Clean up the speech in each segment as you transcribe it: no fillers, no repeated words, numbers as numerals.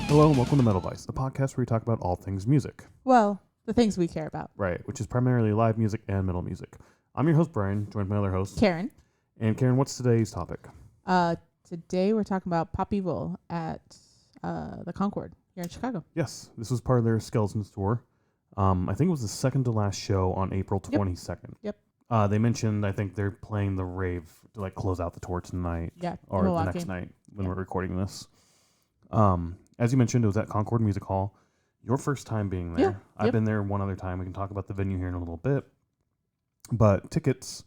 Hello and welcome to Metal Vice, the podcast where we talk about all things music. Well, the things we care about. Right, which is primarily live music and metal music. I'm your host, Brian, joined by my other host, Karen. And Karen, what's today's topic? Today we're talking about Pop Evil at the Concord here in Chicago. Yes, this was part of their Skeletons tour. I think it was the second to last show on April 22nd. Yep. They mentioned, I think they're playing the rave to like close out the tour tonight. Yeah. Or Milwaukee. the next night when we're recording this. As you mentioned, it was at Concord Music Hall. Your first time being there. Yeah. I've been there one other time. We can talk about the venue here in a little bit. But tickets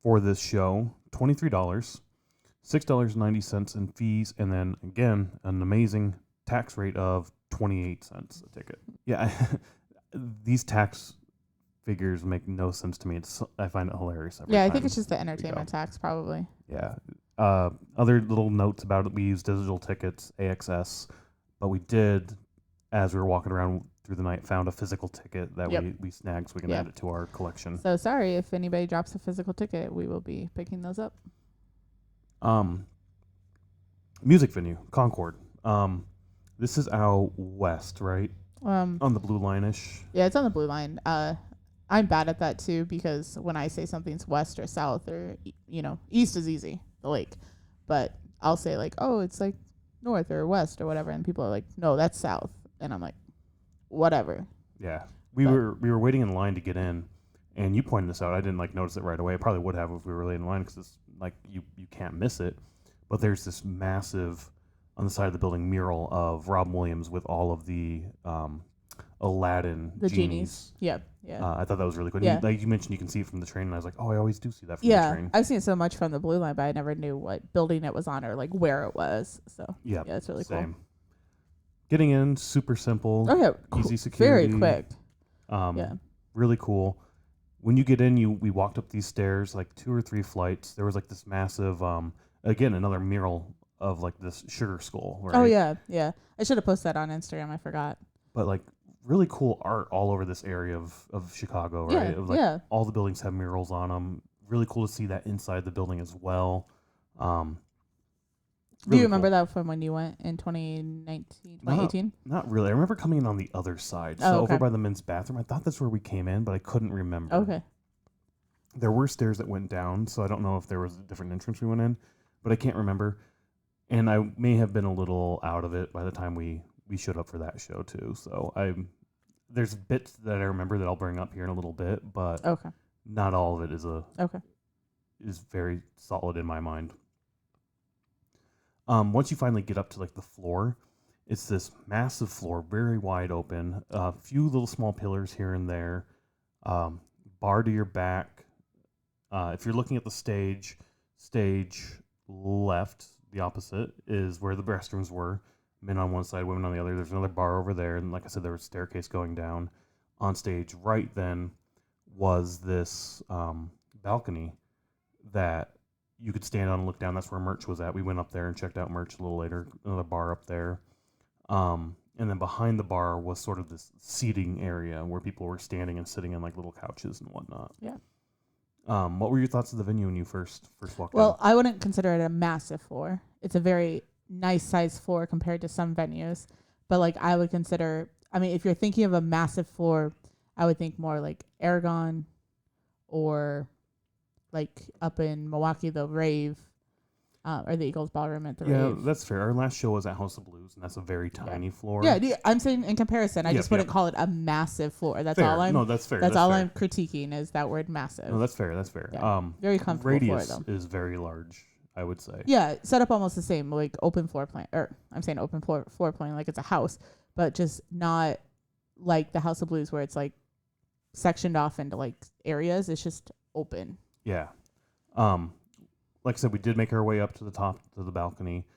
for this show, $23, $6.90 in fees, and then, again, an amazing tax rate of 28 cents a ticket. Yeah, these tax figures make no sense to me. I find it hilarious every Yeah, I time think it's just the entertainment tax, probably. Yeah. Other little notes about it, we used digital tickets, AXS, but we did, as we were walking around through the night, found a physical ticket that we snagged so we can add it to our collection. So sorry if anybody drops a physical ticket, we will be picking those up. Music venue, Concord. This is out west, right? On the blue line-ish. Yeah, it's on the blue line. I'm bad at that too because when I say something's west or south or east is easy, the lake, but I'll say like, oh, it's like north or west or whatever, and people are like, no, that's south, and I'm like, whatever. Yeah, we were waiting in line to get in, and you pointed this out. I didn't notice it right away. I probably would have if we were really in line because it's like you can't miss it. But there's this massive on the side of the building mural of Robin Williams with all of the Aladdin genies. Yeah. I thought that was really cool. Yeah. Like you mentioned, you can see it from the train, and I was like, oh, I always do see that from the train. I've seen it so much from the blue line, but I never knew what building it was on or like where it was. So yeah, it's really cool. Getting in, super simple. Okay, easy security. Very quick. Really cool. When you get in, we walked up these stairs, like 2 or 3 flights. There was like this massive, again, another mural of like this sugar skull. Right? Oh yeah. I should have posted that on Instagram. I forgot. But like really cool art all over this area of Chicago, right? All the buildings have murals on them. Really cool to see that inside the building as well. Do you remember that from when you went in 2018? Not really. I remember coming in on the other side. So over by the men's bathroom. I thought that's where we came in, but I couldn't remember. Okay. There were stairs that went down, so I don't know if there was a different entrance we went in, but I can't remember. And I may have been a little out of it by the time we showed up for that show too. So there's bits that I remember that I'll bring up here in a little bit, but not all of it is very solid in my mind. Once you finally get up to like the floor, it's this massive floor, very wide open, a few little small pillars here and there, bar to your back. If you're looking at the stage left, the opposite is where the restrooms were. Men on one side, women on the other. There's another bar over there, and like I said, there was a staircase going down. On stage right then was this balcony that you could stand on and look down. That's where merch was at. We went up there and checked out merch a little later. Another bar up there. And then behind the bar was sort of this seating area where people were standing and sitting in like little couches and whatnot. Yeah. What were your thoughts of the venue when you first walked in? Well, I wouldn't consider it a massive floor. It's a very nice size floor compared to some venues. But like I would consider, if you're thinking of a massive floor, I would think more like Aragon or like up in Milwaukee, the Rave, or the Eagles Ballroom at the Rave. Yeah, that's fair. Our last show was at House of Blues, and that's a very tiny floor. Yeah, I'm saying in comparison, I just wouldn't call it a massive floor. That's fair. That's fair. That's all I'm critiquing is that word massive. No, that's fair. Yeah. Very comfortable radius floor, though. is very large, I would say. Yeah, set up almost the same, like open floor plan, or I'm saying open floor plan, like it's a house, but just not like the House of Blues where it's like sectioned off into like areas. It's just open. Yeah. Like I said, we did make our way up to the top to the balcony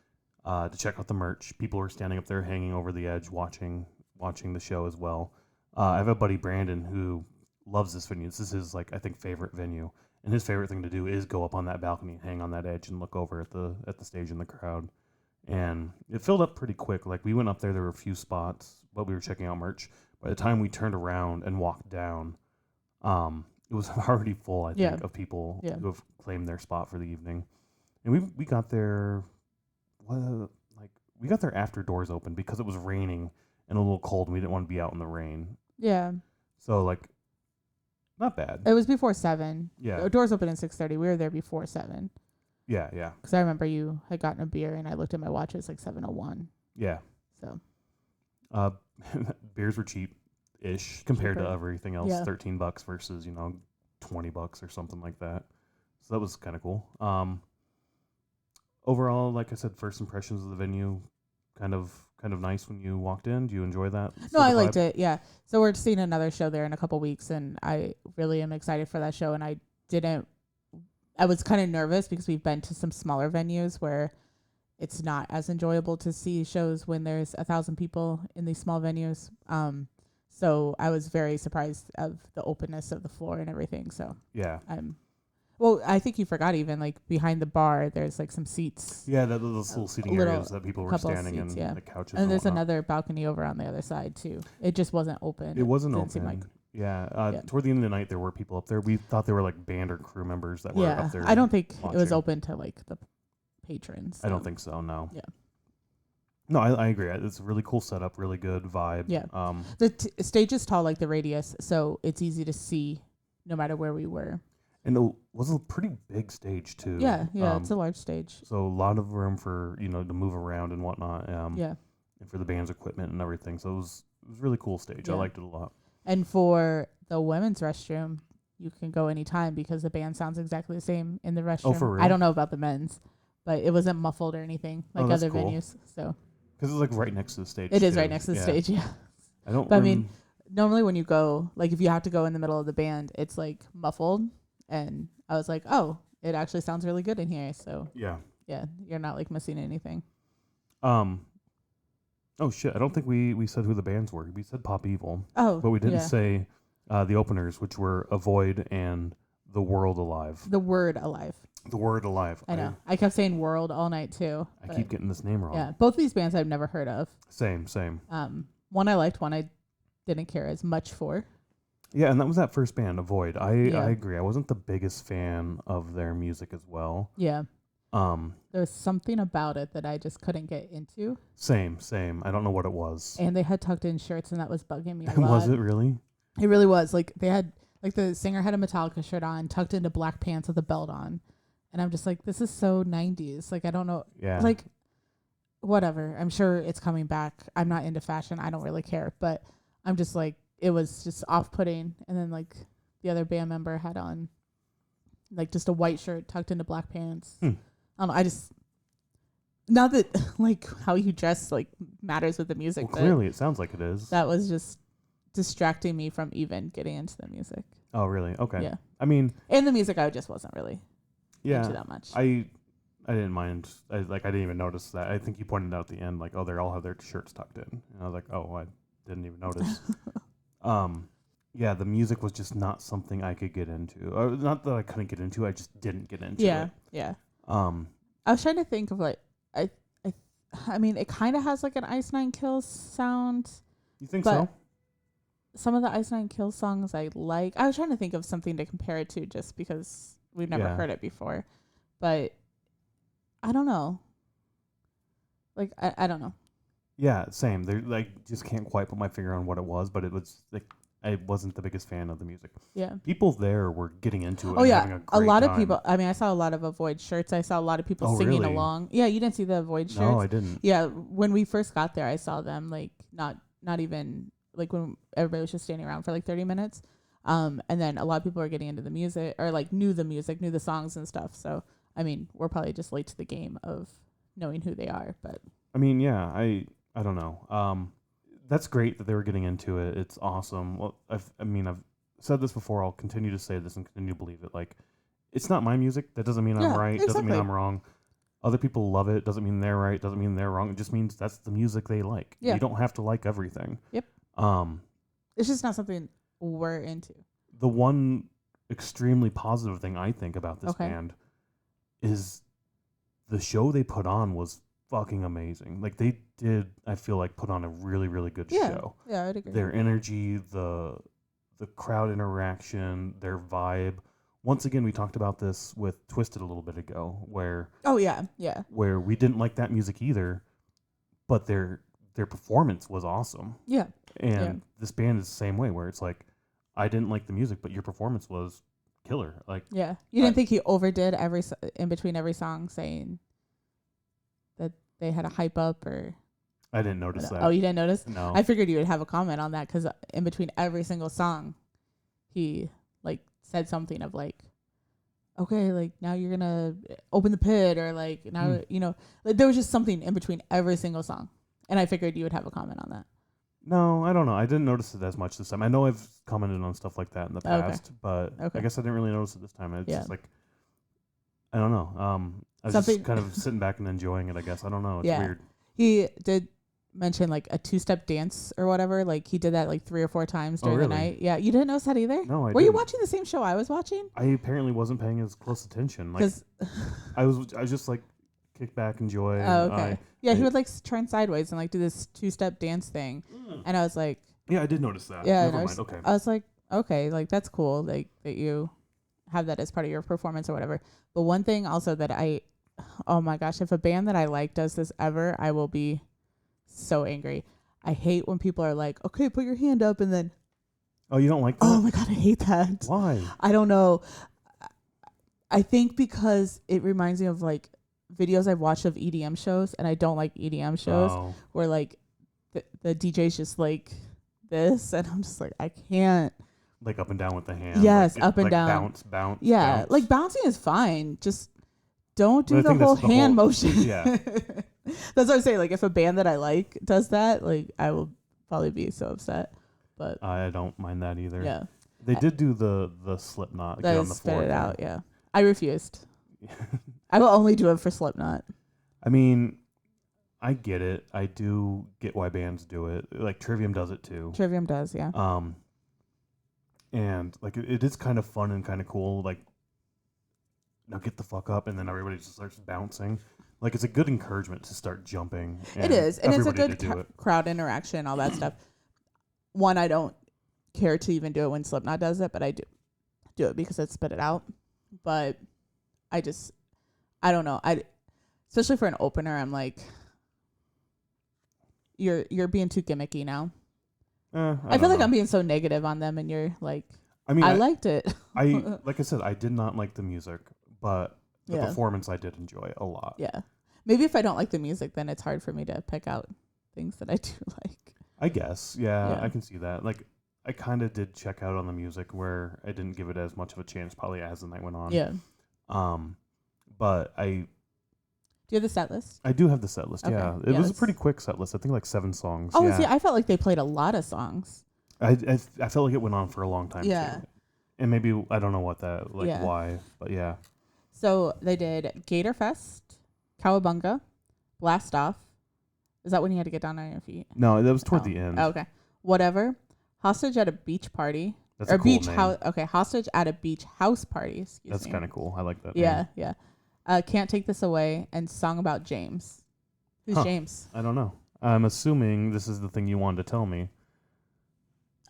to check out the merch. People were standing up there hanging over the edge watching the show as well. I have a buddy, Brandon, who loves this venue. This is his, I think, favorite venue. And his favorite thing to do is go up on that balcony, hang on that edge, and look over at the stage and the crowd. And it filled up pretty quick. Like, we went up there were a few spots, but we were checking out merch. By the time we turned around and walked down, it was already full, I think, of people who have claimed their spot for the evening. And we got there, we we got there after doors opened because it was raining and a little cold, and we didn't want to be out in the rain. Yeah. So like, not bad. It was before 7. Yeah. Doors open at 6:30. We were there before 7. Yeah, yeah. Because I remember you had gotten a beer, and I looked at my watch. It was like 7:01. Yeah. So. Beers were cheap-ish compared Cheaper. to everything else. Yeah. $13 versus $20 or something like that. So that was kind of cool. Overall, like I said, first impressions of the venue, kind of nice when you walked in. Do you enjoy that? No, I liked it. Yeah. So we're seeing another show there in a couple weeks, and I really am excited for that show. And I was kind of nervous because we've been to some smaller venues where it's not as enjoyable to see shows when there's 1,000 people in these small venues. So I was very surprised of the openness of the floor and everything. So Yeah. Well, I think you forgot even like behind the bar, there's like some seats. Yeah, those little seating areas that people were couple standing seats, in, yeah. the couches. And there's whatnot. another balcony over on the other side too. It just wasn't open. It wasn't didn't open. seem like- Yeah. Toward the end of the night, there were people up there. We thought they were like band or crew members that were up there. I don't think it was watching. open to like the patrons. I don't so. think so. No. Yeah. No, I agree. It's a really cool setup, really good vibe. Yeah. The stage is tall like the radius, so it's easy to see no matter where we were. And it was a pretty big stage too. Yeah, it's a large stage. So a lot of room for to move around and whatnot. Yeah. And for the band's equipment and everything. So it was a really cool stage. Yeah. I liked it a lot. And for the women's restroom, you can go anytime because the band sounds exactly the same in the restroom. for real? I don't know about the men's, but it wasn't muffled or anything like that's other cool. venues. So Because it's like right next to the stage. it is too. right next to the stage. Yeah. I don't. But I mean, normally when you go, like if you have to go in the middle of the band, it's like muffled. And I was like, oh, it actually sounds really good in here. So yeah. you're not like missing anything. Oh shit! I don't think we said who the bands were. We said Pop Evil. Oh, But we didn't yeah. say the openers, which were Avoid and The World Alive. The Word Alive. The Word Alive. I know. I kept saying World all night too. I keep getting this name wrong. Yeah, both these bands I've never heard of. Same. One I liked, one I didn't care as much for. Yeah, and that was that first band, Avoid. I Yeah. agree. I wasn't the biggest fan of their music as well. Yeah. Um, There was something about it that I just couldn't get into. Same. I don't know what it was. And they had tucked in shirts, and that was bugging me a lot. Was it really? It really was. Like they had, like the singer had a Metallica shirt on, tucked into black pants with a belt on, and I'm just like, this is so 90s. Like I don't know. Yeah. Like, whatever. I'm sure it's coming back. I'm not into fashion. I don't really care. But I'm just like, it was just off-putting. And then like the other band member had on like just a white shirt tucked into black pants. I don't know. I just, not that like how you dress like matters with the music. Well, clearly it sounds like it is. That was just distracting me from even getting into the music. Oh, really? Okay. Yeah. I mean, And the music I just wasn't really yeah. into that much. I didn't mind. I didn't even notice that. I think you pointed out at the end, like, oh, they all have their shirts tucked in. And I was like, oh, I didn't even notice. Yeah, the music was just not something I could get into. Not that I couldn't get into, I just didn't get into it. Yeah. I I was trying to think of like I mean it kind of has like an Ice Nine Kills sound. You think but so? Some of the Ice Nine Kills songs I like. I was trying to think of something to compare it to just because we've never Yeah. heard it before. But I don't know. Like I don't know. Yeah, same. They like just can't quite put my finger on what it was, but it was like I wasn't the biggest fan of the music. Yeah. People there were getting into it. Oh and yeah, having a great lot of time. people. I mean, I saw a lot of Avoid shirts. I saw a lot of people Oh, singing really? along. Yeah, you didn't see the Avoid shirts. No, I didn't. Yeah, when we first got there, I saw them like not even like when everybody was just standing around for like 30 minutes. And then a lot of people are getting into the music or like knew the music, knew the songs and stuff. So I mean, we're probably just late to the game of knowing who they are. But I mean, yeah, I don't know. That's great that they were getting into it. It's awesome. Well, I've said this before. I'll continue to say this and continue to believe it. Like, it's not my music. That doesn't mean I'm right. Doesn't mean exactly. I'm wrong. Other people love it. Doesn't mean they're right. Doesn't mean they're wrong. It just means that's the music they like. Yeah. You don't have to like everything. Yep. It's just not something we're into. The one extremely positive thing I think about this band is the show they put on was fucking amazing. Like they did, I feel like, put on a really, really good show. Yeah, I'd agree. Their energy, the crowd interaction, their vibe. Once again, we talked about this with Twisted a little bit ago, where Oh yeah. where we didn't like that music either, but their performance was awesome. Yeah. And this band is the same way, where it's like, I didn't like the music, but your performance was killer. Like, Yeah. You didn't think he overdid in between every song saying that they had a hype up or... I didn't notice that. Oh, you didn't notice? No. I figured you would have a comment on that because in between every single song, he like said something of like, okay, like now you're gonna open the pit, or like now you know, like there was just something in between every single song, and I figured you would have a comment on that. No, I don't know. I didn't notice it as much this time. I know I've commented on stuff like that in the past, but I guess I didn't really notice it this time. It's just like, I don't know. I was just kind of sitting back and enjoying it, I guess. I don't know. It's weird. He did mention like a 2-step dance or whatever. Like he did that like 3 or 4 times during the night. Yeah, you didn't notice that either? No, I Were you watching the same show I was watching? I apparently wasn't paying as close attention. Like I was just like kick back, enjoy. Oh, okay. He would like turn sideways and like do this 2-step dance thing, and I was like, yeah, I did notice that. Yeah, never mind. Okay. I was like, okay, like that's cool, like that you have that as part of your performance or whatever. But one thing also that oh my gosh, if a band that I like does this ever, I will be so angry. I hate when people are like, okay, put your hand up, and then... Oh, you don't like that? Oh, my God, I hate that. Why? I don't know. I think because it reminds me of, like, videos I've watched of EDM shows, and I don't like EDM shows, where, like, the DJ's just, like, this, and I'm just like, I can't. Like up and down with the hand? Yes, like up and down. Bounce. Yeah, bounce. Like, bouncing is fine. Just don't do the whole hand motion. Yeah. That's what I'm saying. Like, if a band that I like does that, like, I will probably be so upset. But I don't mind that either. Yeah. They did do the Slipknot get on the floor. Spit it out, yeah. I refused. I will only do it for Slipknot. I mean, I get it. I do get why bands do it. Like, Trivium does it too. Trivium does, yeah. And, like, it is kind of fun and kind of cool. Like, now get the fuck up, and then everybody just starts bouncing. Like, it's a good encouragement to start jumping. It is. And it's a good crowd interaction, all that stuff. One, I don't care to even do it when Slipknot does it, but I do it because it spit it out. But I don't know. Especially for an opener, I'm like, you're being too gimmicky now. I feel like I'm being so negative on them, and you're like, I liked it. Like I said, I did not like the music, but the performance I did enjoy a lot. Yeah. Maybe if I don't like the music, then it's hard for me to pick out things that I do like. I guess. Yeah. I can see that. Like, I kind of did check out on the music where I didn't give it as much of a chance probably as the night went on. Yeah. But do you have the set list? I do have the set list, yeah. It was a pretty quick set list. I think like 7 songs. Oh, yeah. See, I felt like they played a lot of songs. I felt like it went on for a long time, yeah. too. And maybe, I don't know what that, why, but yeah. So they did Gator Fest, Cowabunga, Blast Off. Is that when you had to get down on your feet? No, that was toward the end. Oh, okay. Whatever. Hostage at a beach party. That's a cool name. House. Okay, hostage at a beach house party. Excuse me. That's kind of cool. I like that. Yeah, name. yeah. Can't Take This Away and Song About James. Who's James? I don't know. I'm assuming this is the thing you wanted to tell me.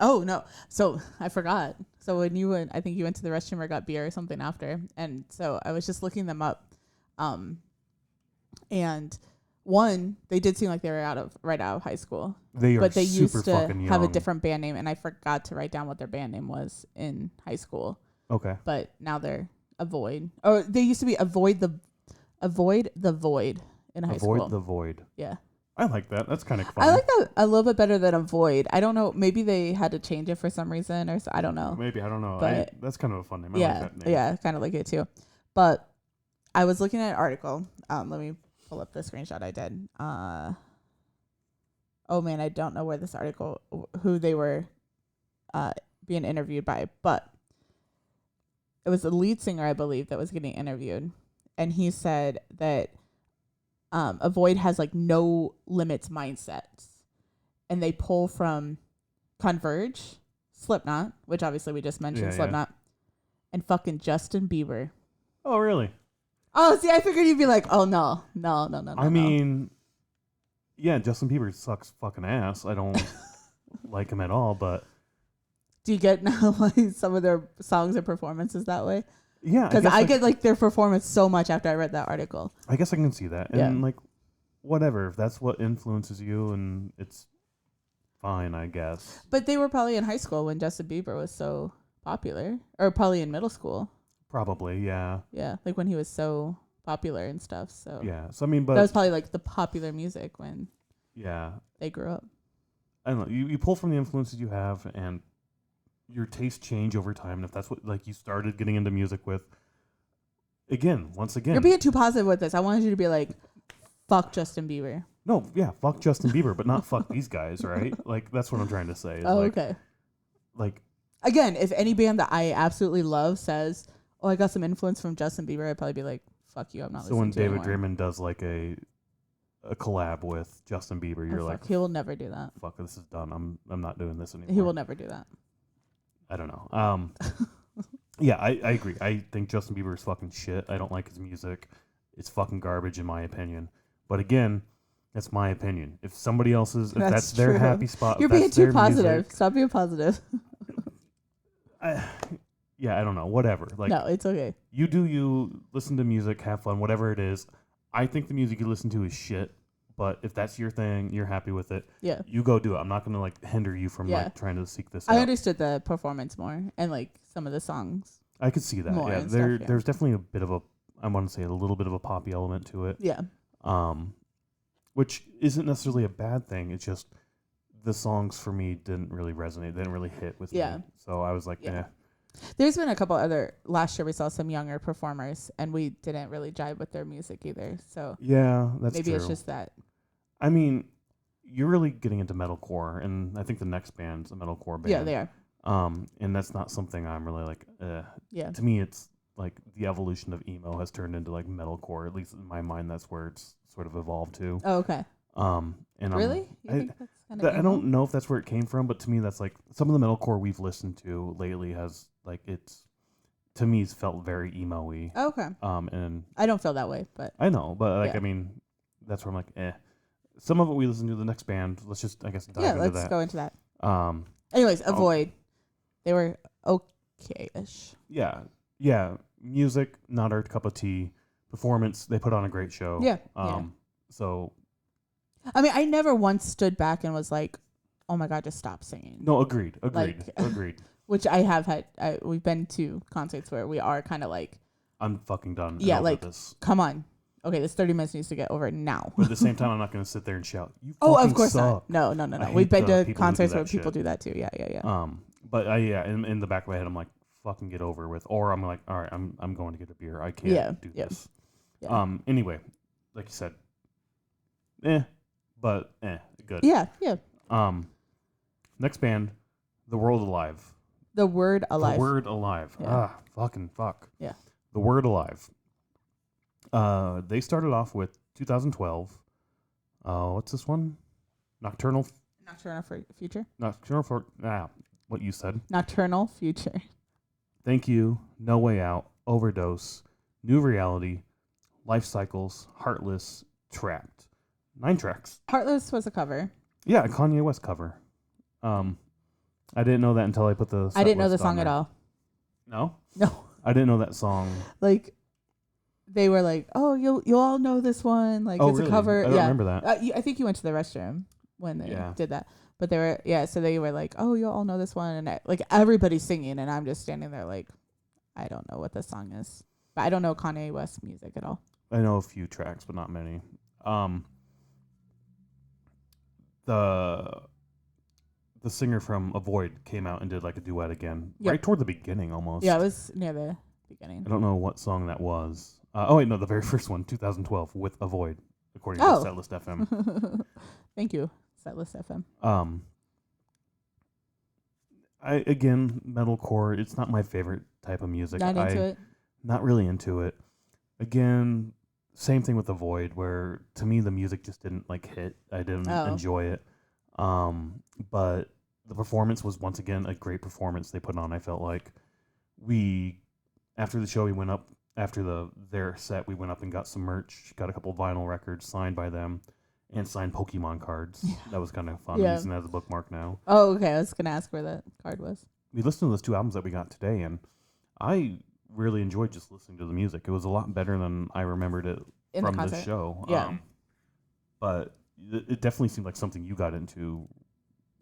Oh no! So I forgot. So when you went, I think you went to the restroom or got beer or something after, and so I was just looking them up. And one, they did seem like they were right out of high school. They used to fucking young. have a different band name, and I forgot to write down what their band name was in high school. Okay. But now they're Avoid. Or they used to be Avoid the Void in high school. Avoid the Void. Yeah. I like that. That's kind of fun. I like that a little bit better than Avoid. I don't know. Maybe they had to change it for some reason, or I don't know. Maybe. I don't know. But that's kind of a fun name. Yeah, I like that name. Yeah, kind of like it too. But I was looking at an article. Let me pull up the screenshot I did. Oh man, I don't know where this article, who they were being interviewed by, but it was the lead singer, I believe, that was getting interviewed, and he said that Avoid has like no limits mindsets, and they pull from Converge, Slipknot, which obviously we just mentioned, Slipknot, and fucking Justin Bieber. Oh really? Oh, see, I figured you'd be like, oh no. I mean, yeah, Justin Bieber sucks fucking ass. I don't like him at all, but do you get like some of their songs or performances that way? Yeah, because I get like their performance so much after I read that article. I guess I can see that, and like, whatever. If that's what influences you, and it's fine, I guess. But they were probably in high school when Justin Bieber was so popular, or probably in middle school. Probably, yeah. Yeah, like when he was so popular and stuff. So Yeah. So I mean, but that was probably like the popular music when yeah, they grew up. I don't know. You pull from the influences you have, and your tastes change over time. And if that's what like you started getting into music with, once again, You're being too positive with this. I wanted you to be like, fuck Justin Bieber. no, yeah, fuck Justin Bieber, but not fuck these guys, right? Like that's what I'm trying to say. Is Oh, like, okay. Like, Again, if any band that I absolutely love says, "Oh, I got some influence from Justin Bieber," I'd probably be like, "Fuck you, I'm not." so when listening to David it anymore. Draymond does like a collab with Justin Bieber, you're Oh, like, fuck. He will never do that. fuck, this is done. I'm not doing this anymore. He will never do that. I don't know. Yeah, I agree. I think Justin Bieber is fucking shit. I don't like his music. It's fucking garbage in my opinion. But again, that's my opinion. If somebody else's, if that's their true. happy spot, You're if that's being too their positive. music, Stop being positive. yeah, I don't know. Whatever. Like, No, it's okay. you do you. Listen to music, have fun, whatever it is. I think the music you listen to is shit. But if that's your thing, you're happy with it. Yeah. You go do it. I'm not gonna like hinder you from Yeah. like trying to seek this I out. understood the performance more and like some of the songs. I could see that. More Yeah, and stuff, yeah. there's definitely a bit of a, I want to say a little bit of a poppy element to it. Yeah. Which isn't necessarily a bad thing. It's just the songs for me didn't really resonate. They didn't really hit with Yeah. me. So I was like, Yeah. eh. There's been a couple other, last year we saw some younger performers and we didn't really jive with their music either. So Yeah, that's maybe true. it's just that. I mean, you're really getting into metalcore, and I think the next band's a metalcore band. Yeah, they are. And that's not something I'm really like, Yeah. To me, it's like the evolution of emo has turned into like metalcore. At least in my mind, that's where it's sort of evolved to. Oh, okay. And Really? You think that's kind of I don't know if that's where it came from, but to me, that's like some of the metalcore we've listened to lately has like to me, it's felt very emo-y. Oh, okay. And I don't feel that way, but I know, but like Yeah. I mean, that's where I'm like, eh. Some of it we listen to the next band. Let's just I guess dive yeah, into let's that. go into that. Um, Anyways, Avoid. They were okay-ish. yeah. Music, not our cup of tea. Performance, they put on a great show. Yeah. So I mean, I never once stood back and was like, "Oh my god, just stop singing." no, agreed. Like- Agreed. Which I have had. We've been to concerts where we are kind of like, I'm fucking done. Yeah, over like- this. "Come on, okay, this 30 minutes needs to get over now." But at the same time, I'm not going to sit there and shout. You Oh, fucking of course suck. not. No. I We've hate been the to people who do concerts that where people shit. do that too. Yeah. But in the back of my head, I'm like, fucking get over with. Or I'm like, all right, I'm going to get a beer. I can't Yeah, do yeah, this. yeah. Anyway, like you said, good. Yeah. Next band, The World Alive. The Word Alive. The Word Alive. Yeah. Fucking fuck. Yeah. The Word Alive. They started off with 2012. What's this one? Nocturnal Future. What you said. Nocturnal Future. Thank You, No Way Out, Overdose, New Reality, Life Cycles, Heartless, Trapped. 9 tracks. Heartless was a cover. Yeah, a Kanye West cover. I didn't know that until I put the. I didn't know the set list on song at there. all. No, No. I didn't know that song. Like, they were like, "Oh, you'll all know this one. Like, Oh, it's really? a cover." I don't remember that. I think you went to the restroom when they Yeah. did that. But they were, so they were like, "Oh, you'll all know this one," and like everybody's singing, and I'm just standing there like, I don't know what this song is, but I don't know Kanye West music at all. I know a few tracks, but not many. The singer from Avoid came out and did like a duet again, Yep. right toward the beginning almost. Yeah, it was near the beginning. I don't know what song that was. The very first one, 2012, with Avoid, according Oh. to Setlist FM. Thank you, Setlist FM. Metalcore. It's not my favorite type of music. Not into it. Not really into it. Again, same thing with The Void, where to me the music just didn't like hit. I didn't enjoy it. But the performance was once again a great performance they put on. I felt like after the show we went up after their set we went up and got some merch, got a couple vinyl records signed by them, and signed Pokemon cards. That was kind of fun. Yeah. I'm using that as a bookmark now. Oh, okay. I was gonna ask where that card was. We listened to those 2 albums that we got today, and I really enjoyed just listening to the music. It was a lot better than I remembered it In from the the concert. show. Yeah. but it definitely seemed like something you got into.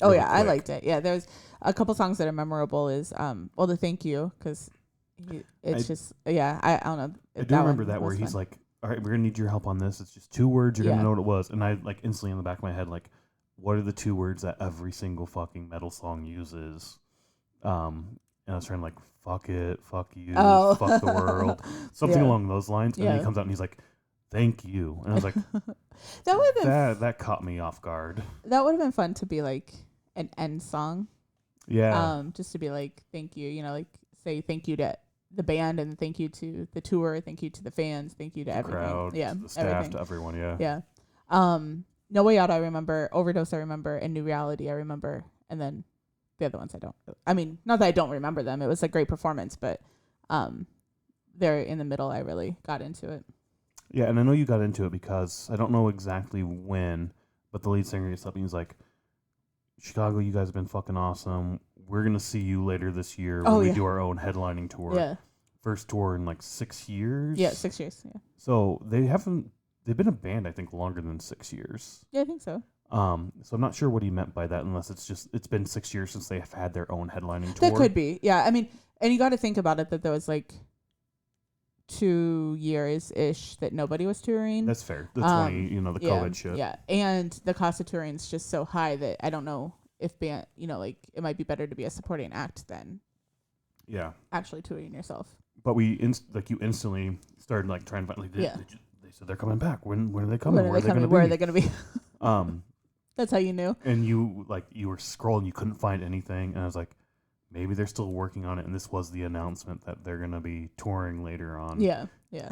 Oh really yeah, I quick. liked it. Yeah, there's a couple songs that are memorable. Is well, the Thank You, because it's just I don't know. I do remember one that where was he's fun. like, "All right, we're gonna need your help on this. It's just 2 words. You're Yeah. gonna know what it was." And I like instantly in the back of my head like, what are the 2 words that every single fucking metal song uses? And I was trying to like, fuck it, fuck you, Oh. fuck the world, something Yeah. along those lines. And then he Yeah. comes out and he's like, "Thank you," and I was like, That would have been that caught me off guard. that would have been fun to be like an end song. Yeah, Just to be like thank you, like say thank you to the band and thank you to the tour, thank you to the fans, thank you to the everything. crowd, Yeah, the staff, everything. to everyone. Yeah, Yeah. No Way Out I remember, Overdose I remember, and New Reality I remember, and then the other ones I don't. I mean, not that I don't remember them. It was a great performance, but they're in the middle. I really got into it. yeah. And I know you got into it because I don't know exactly when, but the lead singer gets up and he's like, "Chicago, you guys have been fucking awesome. We're gonna see you later this year when Oh, we yeah. do our own headlining tour. Yeah. First tour in like 6 years. Yeah, 6 years. Yeah. So they've been a band I think longer than 6 years. Yeah, I think so. So I'm not sure what he meant by that unless it's been 6 years since they have had their own headlining tour. That could be. Yeah, I mean, and you got to think about it that there was like 2 years ish that nobody was touring. That's fair. The 20, the COVID shit. Yeah, and the cost of touring is just so high that I don't know if band, like it might be better to be a supporting act than actually touring yourself. But you instantly started like trying to find like they said they're coming back. When are they coming? Where are they going to be? That's how you knew. And you were scrolling, you couldn't find anything, and I was like, maybe they're still working on it, and this was the announcement that they're gonna be touring later on. Yeah.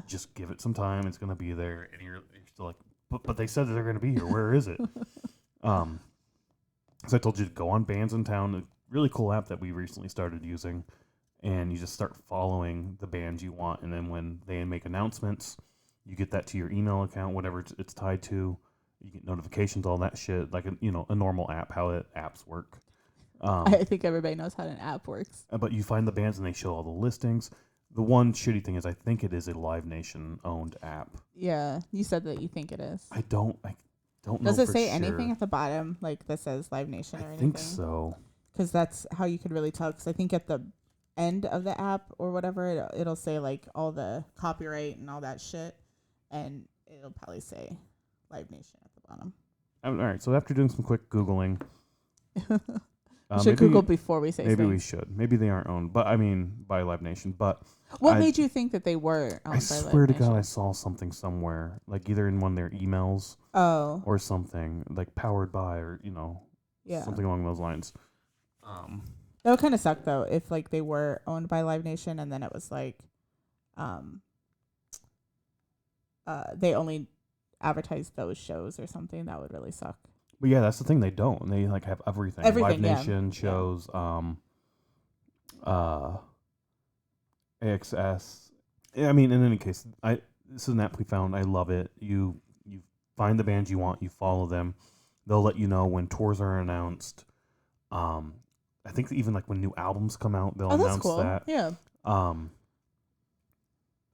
Just give it some time; it's gonna be there, and you're still like, but they said that they're gonna be here. Where is it? So I told you to go on Bands in Town, a really cool app that we recently started using, and you just start following the bands you want, and then when they make announcements, you get that to your email account, whatever it's tied to. You get notifications, all that shit, like a normal app, how apps work. I think everybody knows how an app works. But you find the bands and they show all the listings. The one shitty thing is I think it is a Live Nation owned app. Yeah, you said that you think it is. I don't know. Does it say sure. anything at the bottom like that says Live Nation or anything? I think so. Because that's how you could really tell. Because I think at the end of the app or whatever, it'll say like all the copyright and all that shit, and it'll probably say Live Nation at the bottom. All right. So after doing some quick Googling, we should Google before we say. Maybe things. we should. Maybe they aren't owned, but I mean by Live Nation. But what made you think that they were owned I by swear Live to God, Nation? I saw something somewhere, like either in one of their emails, or something like powered by, or something along those lines. That would kind of suck though if like they were owned by Live Nation and then it was like, they only advertise those shows or something. That would really suck. But yeah, that's the thing. They don't. They like have everything. Live Nation shows, AXS. I mean, in any case, this is an app we found. I love it. You find the bands you want. You follow them. They'll let you know when tours are announced. I think even like when new albums come out, they'll announce cool. that. Yeah.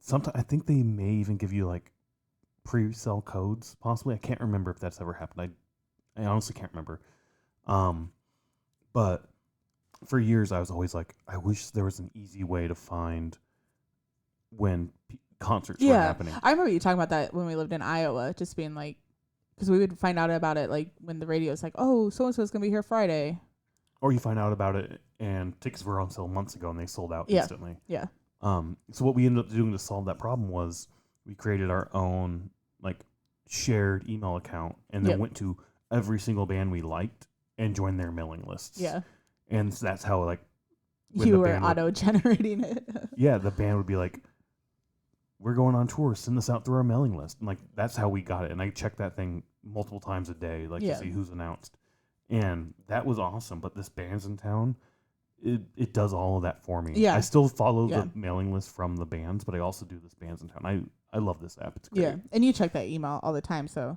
Sometimes I think they may even give you like pre-sale codes. Possibly, I can't remember if that's ever happened. I honestly can't remember. But for years I was always like, I wish there was an easy way to find when concerts were happening. I remember you talking about that when we lived in Iowa, just being like, because we would find out about it like when the radio's like, oh, so and so is gonna be here Friday. Or you find out about it and tickets were on sale months ago and they sold out instantly. Yeah. So what we ended up doing to solve that problem was we created our own like shared email account and then went to every single band we liked and joined their mailing lists. Yeah. And so that's how like you were auto-generating it. Yeah, the band would be like, we're going on tour, send this out through our mailing list. And like that's how we got it. And I checked that thing multiple times a day, like to see who's announced. And that was awesome. But this Bands in Town, it does all of that for me. Yeah. I still follow the mailing list from the bands, but I also do this Bands in Town. I love this app. It's great. Yeah. And you check that email all the time, so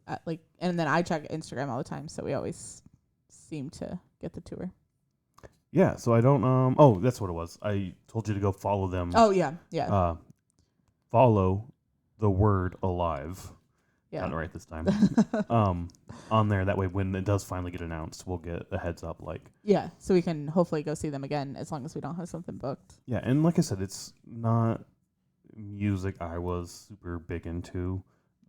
and then I check Instagram all the time, so we always seem to get the tour. Yeah, so I don't that's what it was. I told you to go follow them. Oh yeah. Yeah. Follow the word Alive. Yeah. Got it right this time. On there, that way when it does finally get announced, we'll get a heads up. Like, Yeah, so we can hopefully go see them again as long as we don't have something booked. yeah, and like I said, it's not music I was super big into.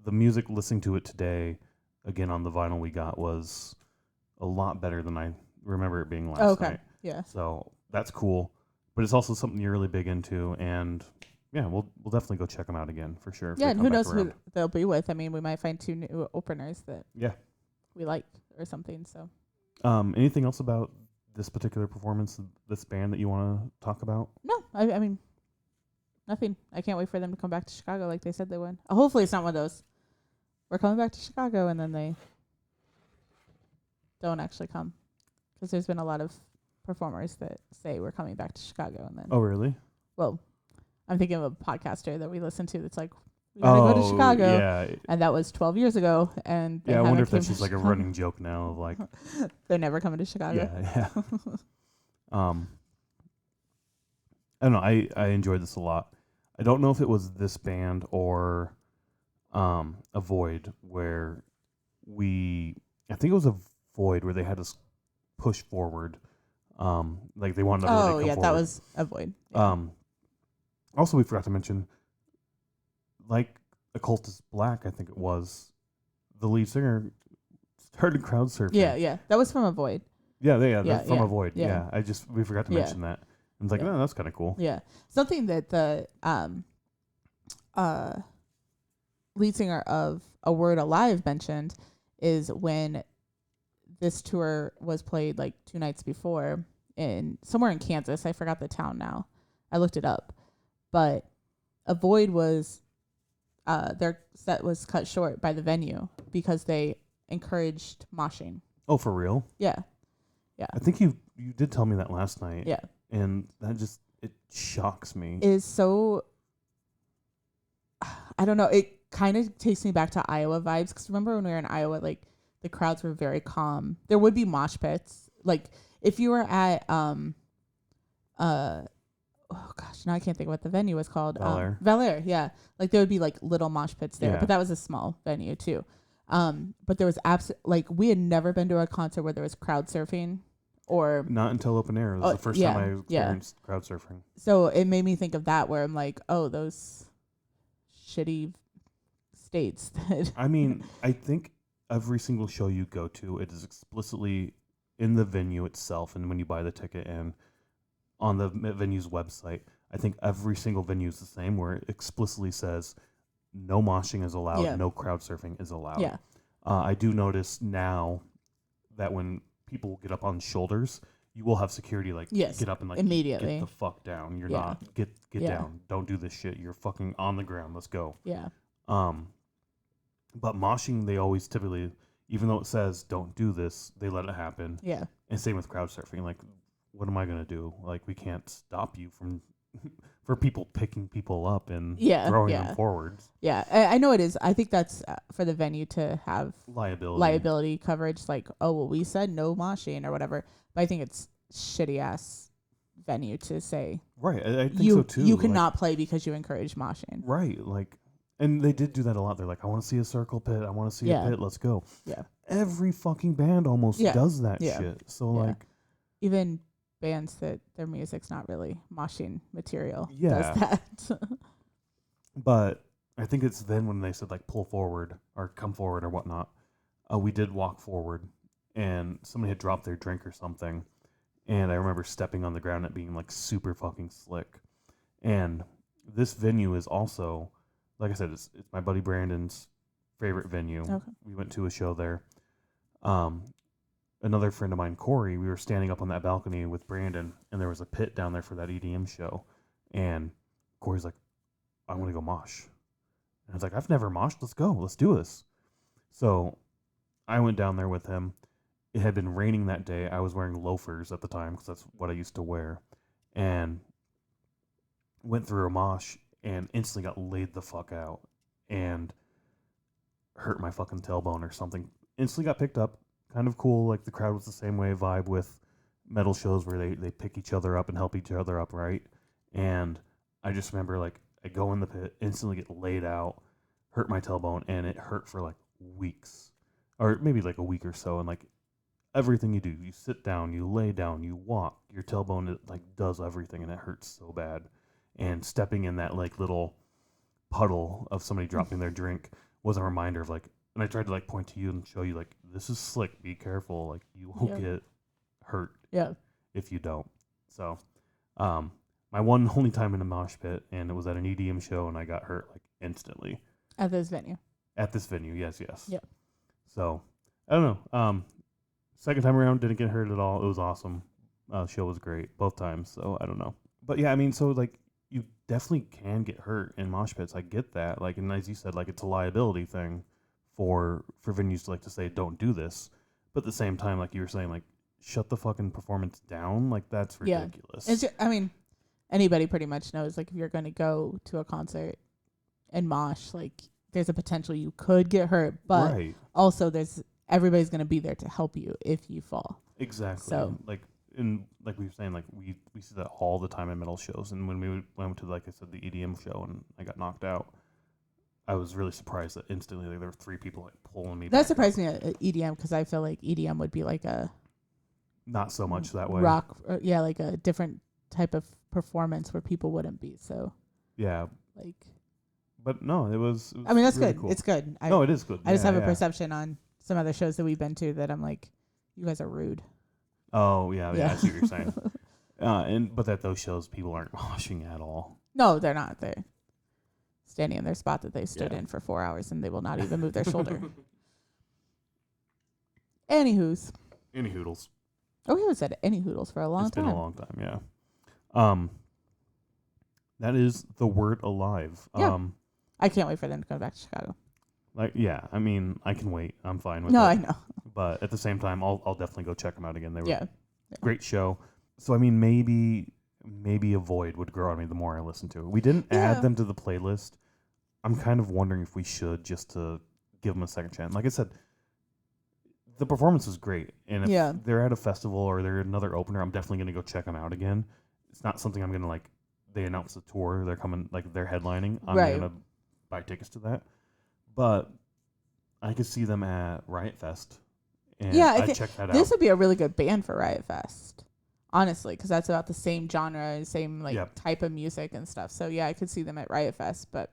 The music, listening to it today, again on the vinyl we got, was a lot better than I remember it being last night. Yeah. So that's cool, but it's also something you're really big into, and yeah, we'll definitely go check them out again for sure. Yeah, and who knows who they'll be with. I mean, we might find 2 new openers that we like or something. So, anything else about this particular performance, this band that you want to talk about? No, I mean, nothing. I can't wait for them to come back to Chicago like they said they would. Hopefully, it's not one of those. We're coming back to Chicago, and then they don't actually come, because there's been a lot of performers that say we're coming back to Chicago, and then really? Well, I'm thinking of a podcaster that we listen to that's like, we gotta go to Chicago, yeah, and that was 12 years ago, and I wonder if that's just like a running joke now of like they're never coming to Chicago. Yeah. I don't know. I enjoyed this a lot. I don't know if it was this band or a Void where I think it was a Void where they had us push forward. Like they wanted to really come forward. That was a Void. Yeah. Also, we forgot to mention, like Occultist Black, I think it was, the lead singer started crowd surfing. Yeah. That was from a Void. Yeah, that's from a Void. Yeah. We forgot to mention that. And it's like, no, that's kind of cool. Yeah. Something that the lead singer of A Word Alive mentioned is when this tour was played like 2 nights before in somewhere in Kansas. I forgot the town now. I looked it up. But A Void was their set was cut short by the venue because they encouraged moshing. Oh, for real? Yeah. I think you did tell me that last night. Yeah. And that it shocks me. It is so, I don't know. It kind of takes me back to Iowa vibes, because remember when we were in Iowa, like the crowds were very calm. There would be mosh pits. Like if you were at oh gosh, now I can't think of what the venue was called. Valère, yeah. Like there would be like little mosh pits there, but that was a small venue too. But there was like we had never been to a concert where there was crowd surfing, or not until open air. It was the first time I experienced crowd surfing. So it made me think of that, where I'm like, oh, those shitty states that. I mean, I think every single show you go to, it is explicitly in the venue itself, and when you buy the ticket and on the venue's website, I think every single venue is the same, where it explicitly says no moshing is allowed, no crowd surfing is allowed. Yeah. I do notice now that when people get up on shoulders, you will have security get up and immediately get the fuck down. You're not get down. Don't do this shit. You're fucking on the ground. Let's go. Yeah. But moshing, they always typically, even though it says don't do this, they let it happen. Yeah. And same with crowd surfing. Like, what am I gonna do? Like, we can't stop you from for people picking people up and throwing them forwards. Yeah, I know it is. I think that's for the venue to have liability coverage. Like, oh, well, we said no moshing or whatever. But I think it's shitty ass venue to say. Right, I think so too. You cannot play because you encourage moshing. Right, like, and they did do that a lot. They're like, I want to see a circle pit. I want to see a pit. Let's go. Yeah. Every fucking band almost does that shit. So like, even bands that their music's not really moshing material does that. But I think it's then when they said like pull forward or come forward or whatnot, we did walk forward and somebody had dropped their drink or something, and I remember stepping on the ground and it being like super fucking slick. And this venue is also, like I said, it's my buddy Brandon's favorite venue. Okay. We went to a show there. Another friend of mine, Corey, we were standing up on that balcony with Brandon, and there was a pit down there for that EDM show. And Corey's like, I want to go mosh. And I was like, I've never moshed. Let's go. Let's do this. So I went down there with him. It had been raining that day. I was wearing loafers at the time because that's what I used to wear. And went through a mosh and instantly got laid the fuck out and hurt my fucking tailbone or something. Instantly got picked up. Kind of cool, like the crowd was the same way vibe with metal shows where they pick each other up and help each other up, right? And I just remember like I go in the pit, instantly get laid out, hurt my tailbone, and it hurt for like weeks, or maybe like a week or so. And like everything you do, you sit down, you lay down, you walk, your tailbone it like does everything, and it hurts so bad. And stepping in that like little puddle of somebody dropping their drink was a reminder of like. And I tried to like point to you and show you like this is slick. Be careful. Like you will get hurt if you don't. So, my one only time in a mosh pit, and it was at an EDM show, and I got hurt like instantly. At this venue. At this venue, yes. Yeah. So, I don't know. Second time around, didn't get hurt at all. It was awesome. Show was great both times. So I don't know. But yeah, I mean, so like you definitely can get hurt in mosh pits. I get that. Like, and as you said, like it's a liability thing for venues to like to say don't do this. But at the same time, like you were saying, like shut the fucking performance down. Like that's ridiculous. It's just, I mean, anybody pretty much knows like if you're going to go to a concert and mosh, like there's a potential you could get hurt, but also everybody's going to be there to help you if you fall. Exactly. So like we were saying, like we see that all the time in metal shows, and when we went to like I said the EDM show and I got knocked out, I was really surprised that instantly like, there were 3 people like pulling me. That surprised me at EDM because I feel like EDM would be like a not so much that way rock, like a different type of performance where people wouldn't be. So like, but no, it was I mean that's really good. cool. It's good. No, it is good. I just have a perception on some other shows that we've been to that I'm like, you guys are rude. Oh yeah. I see what you're saying. But at those shows, people aren't moshing at all. No, they're not. They're standing in their spot that they stood in for 4 hours, and they will not even move their shoulder. Anywho's. Any hoodles. Oh, we haven't said any hoodles for a long time. It's been a long time, yeah. That is the word alive. Yeah. I can't wait for them to come back to Chicago. Like, yeah, I mean, I can wait. I'm fine with it. No, I know. But at the same time, I'll definitely go check them out again. They were a great show. So, I mean, maybe a void would grow on me the more I listen to it. We didn't add them to the playlist. I'm kind of wondering if we should just to give them a second chance. Like I said, the performance was great. And if they're at a festival or they're another opener, I'm definitely going to go check them out again. It's not something I'm going to like, they announced a tour, they're coming, like they're headlining. I'm going to buy tickets to that. But I could see them at Riot Fest. And I think check that out. This would be a really good band for Riot Fest, honestly, because that's about the same genre, same type of music and stuff. So yeah, I could see them at Riot Fest, but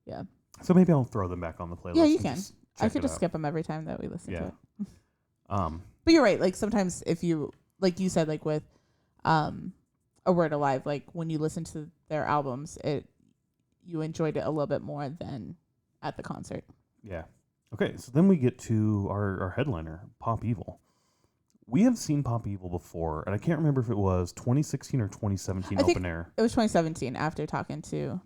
yeah. So maybe I'll throw them back on the playlist. Yeah, you can. I could just skip them every time that we listen to it. But you're right. Like sometimes if you, like you said, like with A Word Alive, like when you listen to their albums, you enjoyed it a little bit more than at the concert. Yeah. Okay, so then we get to our headliner, Pop Evil. We have seen Pop Evil before, and I can't remember if it was 2016 or 2017 open air. It was 2017 after talking to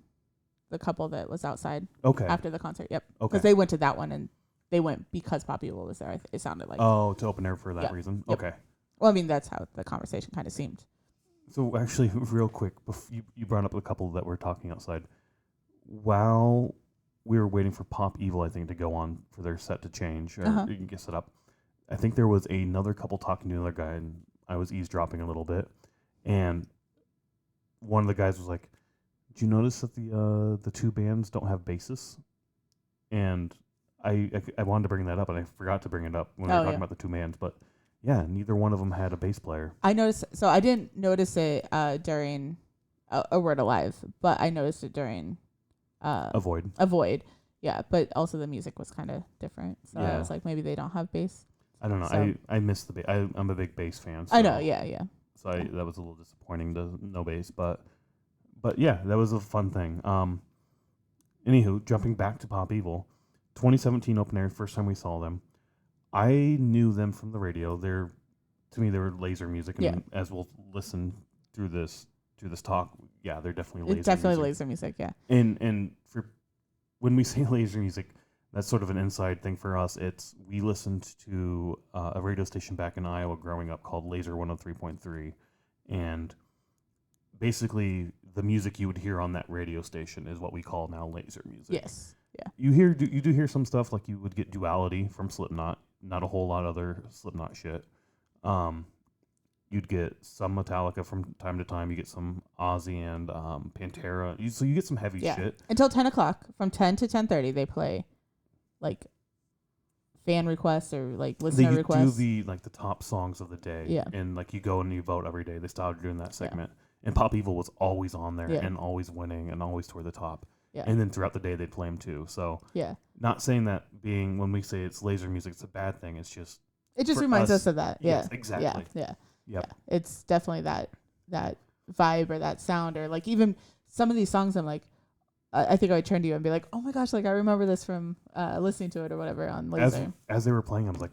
the couple that was outside after the concert. Yep. Okay. Because they went to that one, and they went because Pop Evil was there, it sounded like. Oh, to open air for that reason? Yep. Okay. Well, I mean, that's how the conversation kind of seemed. So actually, real quick, you brought up a couple that were talking outside. While we were waiting for Pop Evil, I think, to go on for their set to change, or you can get set up. I think there was another couple talking to another guy, and I was eavesdropping a little bit. And one of the guys was like, "Did you notice that the 2 bands don't have bassists?" And I wanted to bring that up, and I forgot to bring it up when we were talking about the 2 bands. But yeah, neither one of them had a bass player. I noticed. So I didn't notice it during A Word Alive, but I noticed it during A Void. Yeah, but also the music was kind of different. So I was like, maybe they don't have bass. I don't know. So, I miss the bass. I'm a big bass fan. So, I know. Yeah. So that was a little disappointing to no bass, but yeah, that was a fun thing. Anywho, jumping back to Pop Evil, 2017 open air, first time we saw them. I knew them from the radio. To me, they were laser music, and as we'll listen through this talk, they're definitely laser. It's definitely laser music, yeah. And for when we say laser music, that's sort of an inside thing for us. We listened to a radio station back in Iowa growing up called Laser 103.3, and basically the music you would hear on that radio station is what we call now laser music. Yes, yeah. You do hear some stuff like you would get Duality from Slipknot, not a whole lot of other Slipknot shit. You'd get some Metallica from time to time. You get some Ozzy and Pantera. So you get some heavy shit. Until 10 o'clock. From 10 to 10:30, they play like fan requests or like listener They requests. do the top songs of the day. Yeah. And like you go and you vote every day. They started doing that segment. Yeah. And Pop Evil was always on there and always winning and always toward the top. Yeah. And then throughout the day they'd play them too. So not saying that when we say it's laser music, it's a bad thing. It's just it just reminds us of that. Yeah. Yes, exactly. Yeah. Yep. Yeah. It's definitely that vibe or that sound, or like even some of these songs I'm like, I think I would turn to you and be like, oh my gosh, like I remember this from listening to it or whatever on laser. As they were playing, I was like,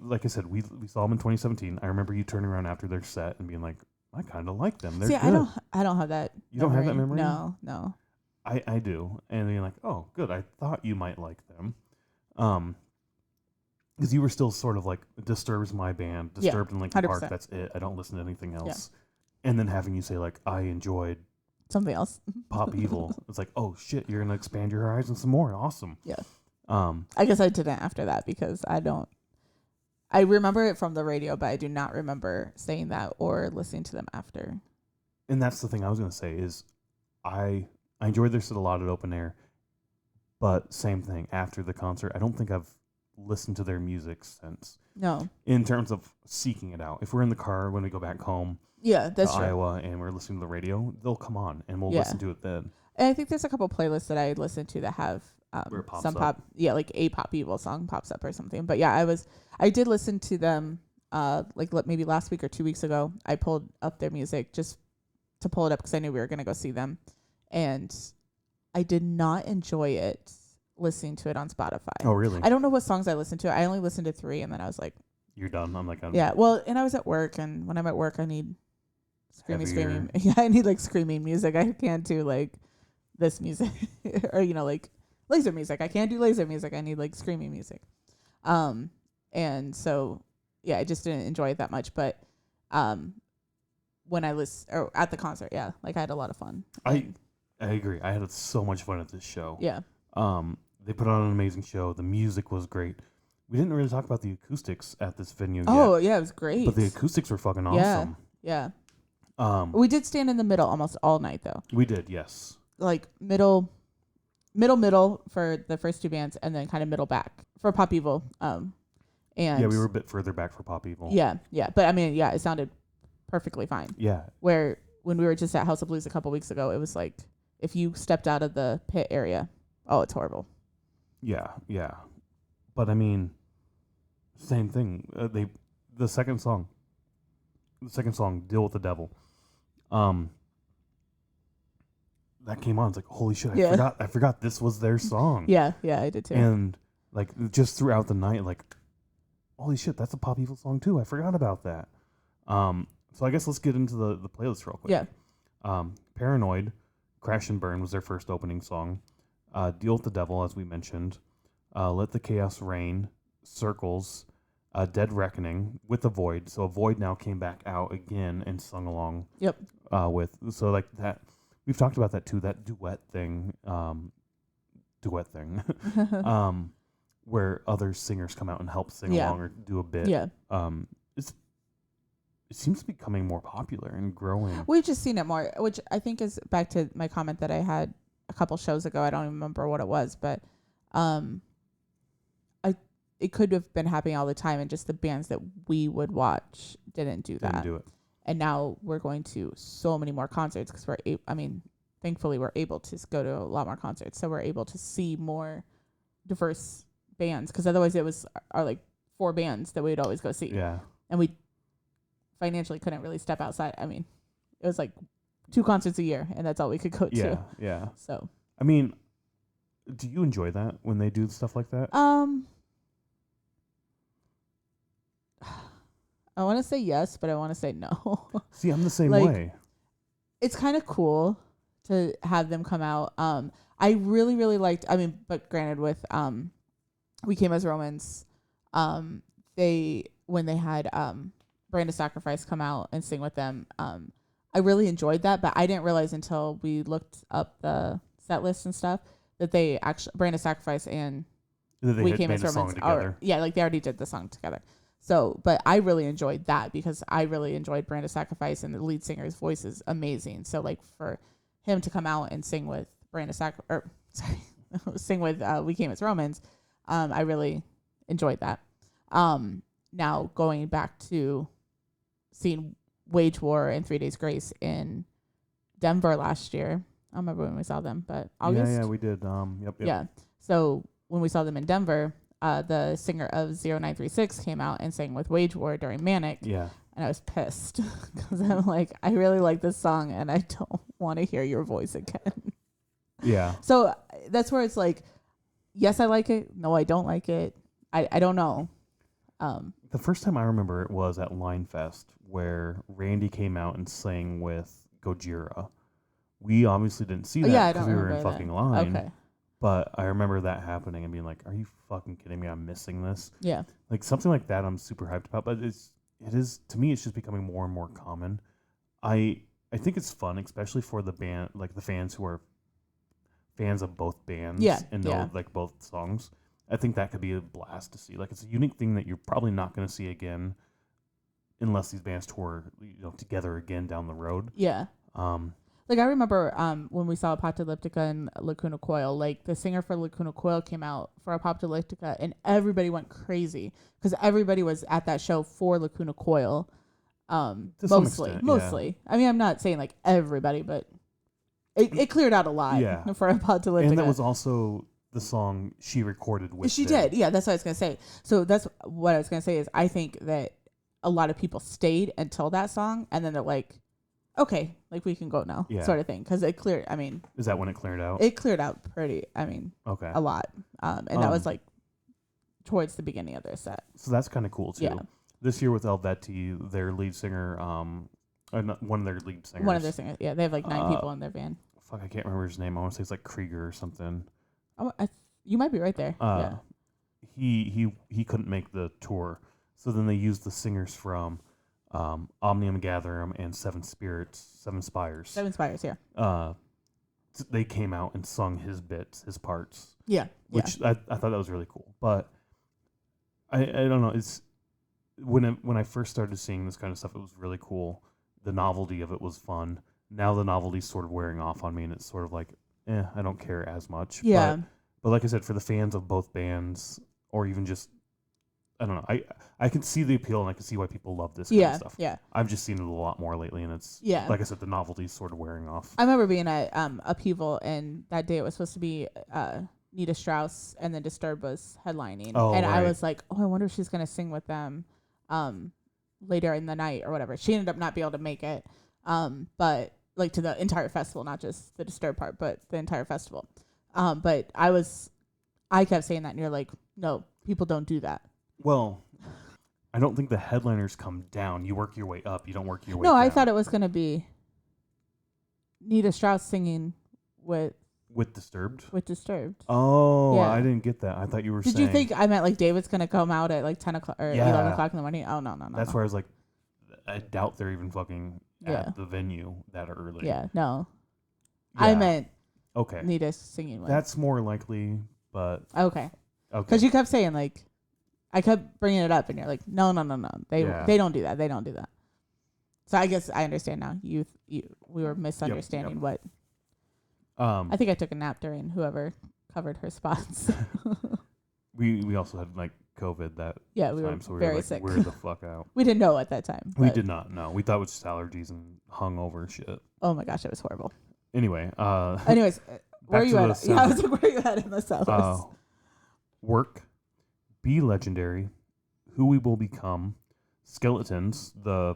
like I said, we saw them in 2017. I remember you turning around after their set and being like, I kind of like them. They're good. I don't have that. You don't have that memory? No. I do. And you're like, oh, good. I thought you might like them. Because you were still sort of like, Disturbed's my band. Disturbed and Linkin Park, that's it. I don't listen to anything else. Yeah. And then having you say like, I enjoyed something else. Pop Evil. It's like, oh shit, you're gonna expand your horizon some more. Awesome. Yeah. I guess I didn't after that because I remember it from the radio, but I do not remember saying that or listening to them after. And that's the thing I was gonna say is I enjoyed their set a lot at open air, but same thing after the concert. I don't think I've listened to their music since. No. In terms of seeking it out. If we're in the car when we go back home, that's to true. Iowa, and we're listening to the radio, they'll come on and we'll listen to it then. And I think there's a couple playlists that I listen to that have some pop, like a Pop Evil song pops up or something. But yeah, I did listen to them like maybe last week or 2 weeks ago. I pulled up their music just to pull it up because I knew we were going to go see them, and I did not enjoy it listening to it on Spotify. Oh, really? I don't know what songs I listened to. I only listened to 3, and then I was like, you're done. I'm like, yeah. Well, and I was at work, and when I'm at work, I need screaming. Yeah, I need like screaming music. I can't do like this music or like laser music. I can't do laser music. I need like screaming music. And so yeah, I just didn't enjoy it that much. But when I at the concert, yeah, like I had a lot of fun. I agree. I had so much fun at this show. Yeah. They put on an amazing show. The music was great. We didn't really talk about the acoustics at this venue yet. Oh, yeah, it was great. But the acoustics were fucking awesome. Yeah. We did stand in the middle almost all night, though. We did, yes. Like middle for the first 2 bands, and then kind of middle back for Pop Evil. And yeah, we were a bit further back for Pop Evil. Yeah. But I mean, yeah, it sounded perfectly fine. Yeah. Where when we were just at House of Blues a couple weeks ago, it was like if you stepped out of the pit area, oh, it's horrible. Yeah. But I mean, same thing. The second song, "Deal with the Devil," that came on. It's like, holy shit! I forgot this was their song. Yeah, I did too. And like just throughout the night, like, holy shit, that's a Pop Evil song too. I forgot about that. So I guess let's get into the playlist real quick. Yeah. Paranoid, Crash and Burn was their first opening song. Deal with the Devil, as we mentioned. Let the Chaos Reign, Circles, Dead Reckoning, With the Void. So a Void now came back out again and sung along. Yep. So like that, we've talked about that too. That duet thing, where other singers come out and help sing along or do a bit. Yeah. It seems to be becoming more popular and growing. We've just seen it more, which I think is back to my comment that I had a couple shows ago. I don't even remember what it was, but it could have been happening all the time, and just the bands that we would watch didn't do that. Didn't do it. And now we're going to so many more concerts because thankfully we're able to go to a lot more concerts, so we're able to see more diverse bands, because otherwise it was our like 4 bands that we'd always go see. Yeah. And we financially couldn't really step outside. I mean, it was like 2 concerts a year, and that's all we could go to. Yeah. So, I mean, do you enjoy that when they do stuff like that? I want to say yes, but I want to say no. See, I'm the same way. It's kind of cool to have them come out. I really, really liked, but granted with, We Came as Romans, when they had, Brand of Sacrifice come out and sing with them, I really enjoyed that, but I didn't realize until we looked up the set list and stuff that they actually, Brand of Sacrifice and We Came as Romans, they already did the song together. So, but I really enjoyed that because I really enjoyed Brand of Sacrifice, and the lead singer's voice is amazing. So, like, for him to come out and sing with Brand of Sacrifice, or sorry, sing with We Came as Romans, I really enjoyed that. Now going back to seeing Wage War and 3 Days Grace in Denver last year. I don't remember when we saw them, but August. Yeah, we did. Yep. Yeah. So when we saw them in Denver, the singer of 0936 came out and sang with Wage War during Manic. Yeah. And I was pissed because I'm like, I really like this song and I don't want to hear your voice again. Yeah. So that's where it's like, yes, I like it. No, I don't like it. I don't know. The first time I remember it was at Line Fest where Randy came out and sang with Gojira. We obviously didn't see that because we were in fucking line. Okay. But I remember that happening and being like, are you fucking kidding me? I'm missing this. Yeah. Like something like that I'm super hyped about. But it is to me, it's just becoming more and more common. I think it's fun, especially for the band, like the fans who are fans of both bands and know like both songs. I think that could be a blast to see. Like it's a unique thing that you're probably not going to see again unless these bands tour, together again down the road. Yeah. Like I remember when we saw Apocalyptica and Lacuna Coil, like the singer for Lacuna Coil came out for Apocalyptica and everybody went crazy because everybody was at that show for Lacuna Coil. Mostly. Yeah. I mean, I'm not saying like everybody, but it cleared out a lot for Apocalyptica. And that was also the song she recorded with She did. Yeah, that's what I was going to say. So that's what I was going to say is I think that a lot of people stayed until that song and then they're like, okay, like we can go now, sort of thing. Because it cleared, I mean. Is that when it cleared out? It cleared out a lot. And that was like towards the beginning of their set. So that's kind of cool too. Yeah. This year with Helvetii, their lead singer, one of their lead singers. One of their singers, yeah. They have like 9 people in their band. Fuck, I can't remember his name. I want to say it's like Krieger or something. Oh, you might be right there. Yeah. He couldn't make the tour. So then they used the singers from Omnium Gatherum and Seven Spires. Seven Spires, yeah. They came out and sung his bits, his parts. Yeah. Which I thought that was really cool. But I don't know. It's when I first started seeing this kind of stuff, it was really cool. The novelty of it was fun. Now the novelty's sort of wearing off on me, and it's sort of like, I don't care as much. Yeah. But like I said, for the fans of both bands, or even just, I don't know, I can see the appeal and I can see why people love this kind of stuff. Yeah. I've just seen it a lot more lately, and it's, like I said, the novelty's sort of wearing off. I remember being at Upheaval, and that day it was supposed to be Nita Strauss, and then Disturbed was headlining. I was like, I wonder if she's going to sing with them later in the night or whatever. She ended up not being able to make it, but like to the entire festival, not just the Disturbed part, but the entire festival. But I kept saying that, and you're like, no, people don't do that. Well, I don't think the headliners come down. You work your way up. You don't work your way down. No, I thought it was going to be Nita Strauss singing with Disturbed? With Disturbed. Oh, yeah. I didn't get that. I thought you were saying... Did you think I meant like David's going to come out at like 10 o'clock or 11 o'clock in the morning? Oh, no. That's where I was like, I doubt they're even fucking at the venue that early. Yeah, no. Yeah. I meant Nita singing with. That's more likely, but... Okay. Because you kept saying like... I kept bringing it up, and you're like, no. They don't do that. They don't do that. So I guess I understand now. We were misunderstanding what... I think I took a nap during whoever covered her spots. we also had like COVID that we were so very were like, sick. We're the fuck out. We didn't know at that time. We did not know. We thought it was just allergies and hungover shit. Oh my gosh, it was horrible. Anyway, anyways, where are you at? Yeah, I was like, where are you at in the South? Work, Be Legendary, Who We Will Become, Skeletons, the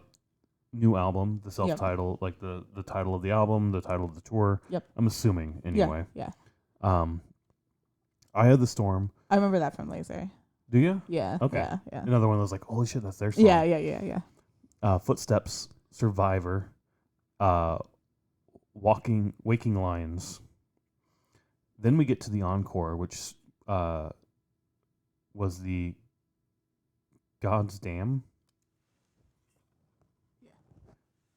new album, the self-title, like the title of the album, the title of the tour. Yep. I'm assuming anyway. Yeah. Eye of the Storm. I remember that from Laser. Do you? Yeah. Okay. Yeah. Another one that was like, holy shit, that's their song. Yeah. Footsteps, Survivor, Waking Lions. Then we get to the encore, which was the God's Damn.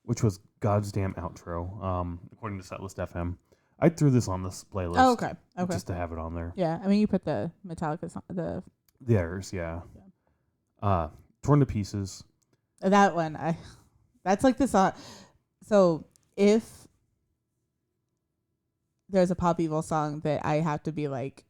Which was God's Damn outro, according to Setlist FM. I threw this on this playlist. Oh, okay. Just to have it on there. Yeah, I mean, you put the Metallica song, Theirs, yeah. Towards Torn to Pieces. That one, that's like the song. So if there's a Pop Evil song that I have to be like,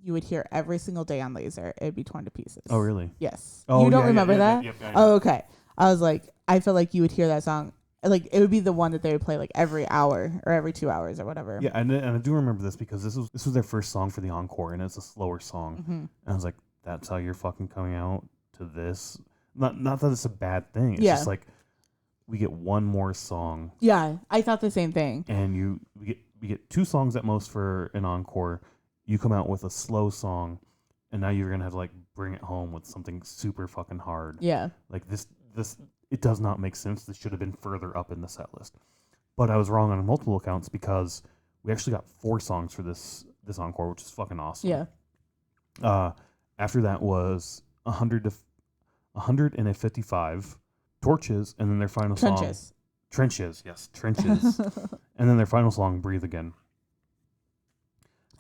you would hear every single day on Laser, it'd be Torn to Pieces. Oh, really? Yes. Oh, you don't yeah, remember that? Yeah, yeah, oh, okay. I was like, I feel like you would hear that song. Like, it would be the one that they would play like every hour or every 2 hours or whatever. Yeah, and I do remember this because this was their first song for the encore, and it's a slower song. Mm-hmm. And I was like, that's how you're fucking coming out to this? Not that it's a bad thing. It's Yeah. just like, we get one more song. Yeah, I thought the same thing. And we get 2 songs at most for an encore. You come out with a slow song, and now you're gonna have to like bring it home with something super fucking hard. Yeah. Like this it does not make sense. This should have been further up in the set list. But I was wrong on multiple accounts because we actually got 4 songs for this encore, which is fucking awesome. Yeah. After that was 155 Torches, and then their final song. Trenches, yes, Trenches. And then their final song, Breathe Again.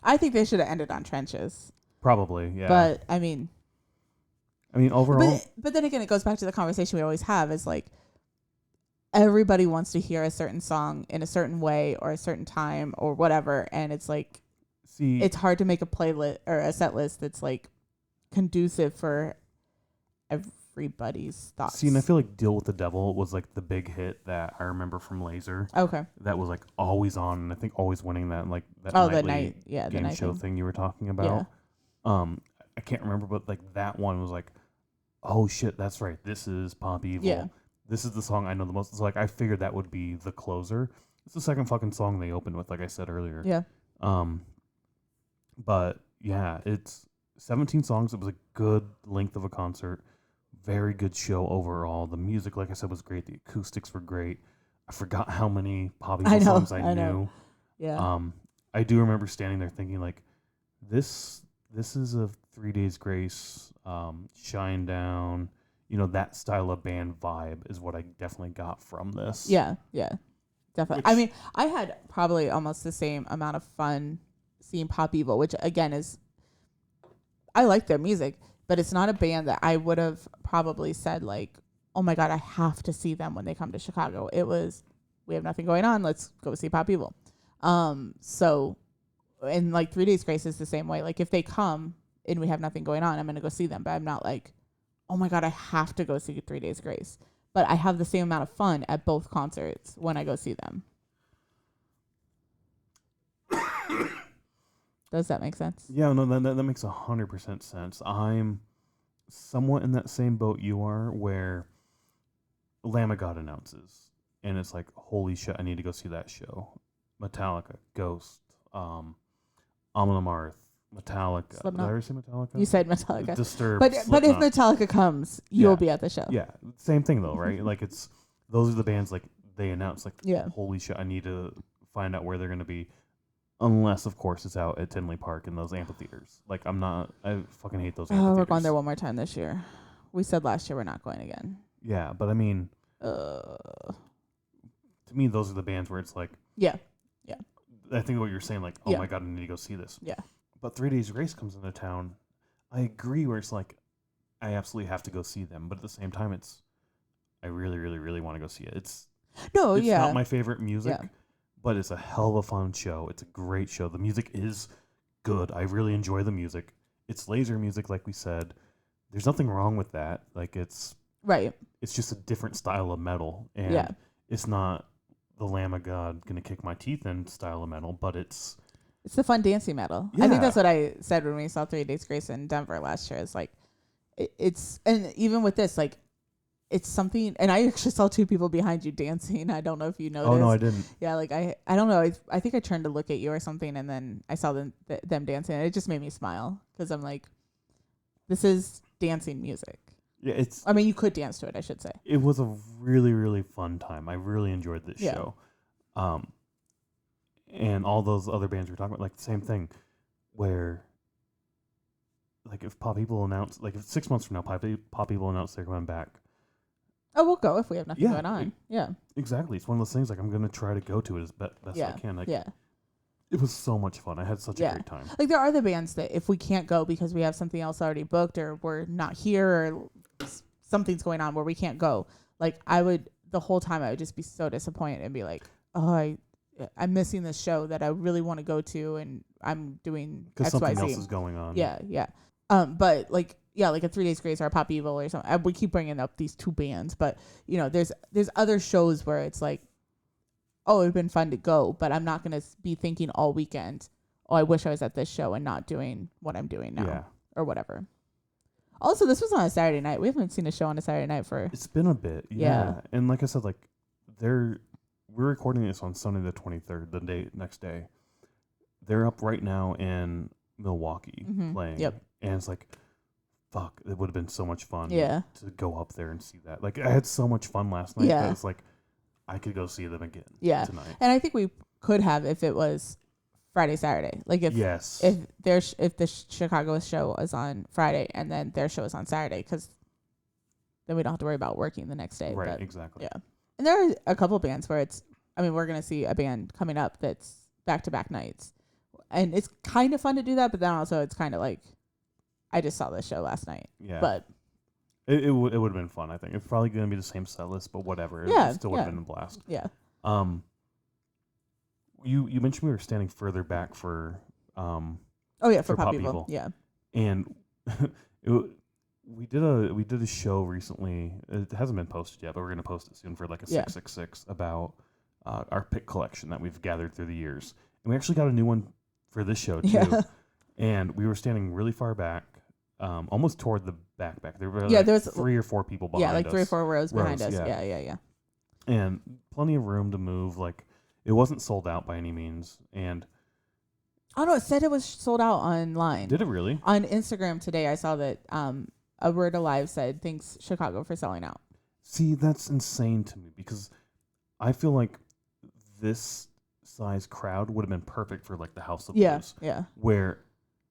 I think they should have ended on Trenches. Probably, yeah. But I mean overall. But then again, it goes back to the conversation we always have is like, everybody wants to hear a certain song in a certain way or a certain time or whatever. And it's like, it's hard to make a playlist or a set list that's like conducive for everybody's thoughts. See, and I feel like Deal with the Devil was like the big hit that I remember from Laser. Okay. That was like always on, and I think always winning that like that game show thing you were talking about. Yeah. I can't remember, but like that one was like, oh shit, that's right. This is Pop Evil. Yeah. This is the song I know the most. So like I figured that would be the closer. It's the second fucking song they opened with, like I said earlier. Yeah. But yeah, it's 17 songs. It was a good length of a concert. Very good show overall. The music, like I said, was great. The acoustics were great. I forgot how many Pop Evil songs I knew. Yeah. I do remember standing there thinking like, this is a 3 Days Grace, Shine Down, that style of band vibe is what I definitely got from this. Yeah, yeah, definitely. I mean, I had probably almost the same amount of fun seeing Pop Evil, which again is, I like their music, but it's not a band that I would have probably said like, oh my God, I have to see them when they come to Chicago. It was, we have nothing going on, let's go see Pop Evil. So, and like 3 Days Grace is the same way. Like if they come and we have nothing going on, I'm going to go see them, but I'm not like, oh my God, I have to go see 3 Days Grace. But I have the same amount of fun at both concerts when I go see them. Does that make sense? Yeah, no, that makes 100% sense. I'm somewhat in that same boat you are, where Lamb of God announces, and it's like, holy shit, I need to go see that show. Metallica, Ghost, Amon Amarth, Metallica. Slipknot. Did I ever say Metallica? You said Metallica. Disturbed. But if Metallica comes, you'll Yeah. be at the show. Yeah, same thing though, right? Like those are the bands like they announce like, yeah, holy shit, I need to find out where they're going to be. Unless, of course, it's out at Tinley Park in those amphitheaters. Like, I fucking hate those amphitheaters. Oh, we're going there one more time this year. We said last year we're not going again. Yeah, but I mean, to me, those are the bands where it's like, yeah. I think what you're saying, like, oh my God, I need to go see this. Yeah. But 3 Days Grace comes into town. I agree where it's like, I absolutely have to go see them. But at the same time, I really, really, really want to go see it. It's not my favorite music. Yeah. But it's a hell of a fun show. It's a great show. The music is good. I really enjoy the music. It's Laser music, like we said. There's nothing wrong with that. Like it's just a different style of metal, and it's not the Lamb of God gonna kick my teeth in style of metal, but it's the fun dancing metal. Yeah. I think that's what I said when we saw 3 Days Grace in Denver last year. It's like it's, and even with this, like, it's something, and I actually saw 2 people behind you dancing. I don't know if you noticed. Oh no, I didn't. Yeah, like I don't know. I think I turned to look at you or something, and then I saw them dancing. And it just made me smile because I'm like, this is dancing music. Yeah, I mean, you could dance to it, I should say. It was a really, really fun time. I really enjoyed this show. And all those other bands we're talking about, like the same thing, where like if Pop Evil announce, like if 6 months from now Pop Evil announce they're coming back. Oh, we'll go if we have nothing going on. Yeah. Exactly. It's one of those things like I'm going to try to go to it as best I can. Like, it was so much fun. I had such a great time. Like there are the bands that if we can't go because we have something else already booked or we're not here or something's going on where we can't go. Like the whole time I would just be so disappointed and be like, oh, I'm missing this show that I really want to go to, and I'm doing because X, something Y, else Z. is going on. Yeah. But like a 3 Days Grace or a Pop Evil or something. We keep bringing up these two bands, but there's other shows where it's like, oh, it'd been fun to go, but I'm not gonna be thinking all weekend, oh, I wish I was at this show and not doing what I'm doing now or whatever. Also, this was on a Saturday night. We haven't seen a show on a Saturday night for. It's been a bit, yeah. And like I said, like we're recording this on Sunday the 23rd, the next day. They're up right now in Milwaukee playing. Yep. And it's like, fuck, it would have been so much fun to go up there and see that. Like, I had so much fun last night that it's like, I could go see them again tonight. And I think we could have if it was Friday, Saturday. Like if the Chicago show was on Friday and then their show is on Saturday, because then we don't have to worry about working the next day. Right, but, exactly. Yeah. And there are a couple bands where we're going to see a band coming up that's back-to-back nights. And it's kind of fun to do that, but then also it's kind of like, I just saw this show last night. Yeah. But it would have been fun, I think. It's probably going to be the same set list, but whatever. It still would have been a blast. Yeah. You mentioned we were standing further back for for Pop Evil. Yeah. And we did a show recently. It hasn't been posted yet, but we're going to post it soon for like a 666 about our pick collection that we've gathered through the years. And we actually got a new one for this show too. Yeah. And we were standing really far back, almost toward the back. There were there was 3 or 4 people behind us. Yeah, like 3 or 4 rows behind us. Yeah. And plenty of room to move. Like, it wasn't sold out by any means. And oh no, it said it was sold out online. Did it really? On Instagram today, I saw that A Word Alive said thanks Chicago for selling out. See, that's insane to me because I feel like this size crowd would have been perfect for like the House of Blues. Yeah. Where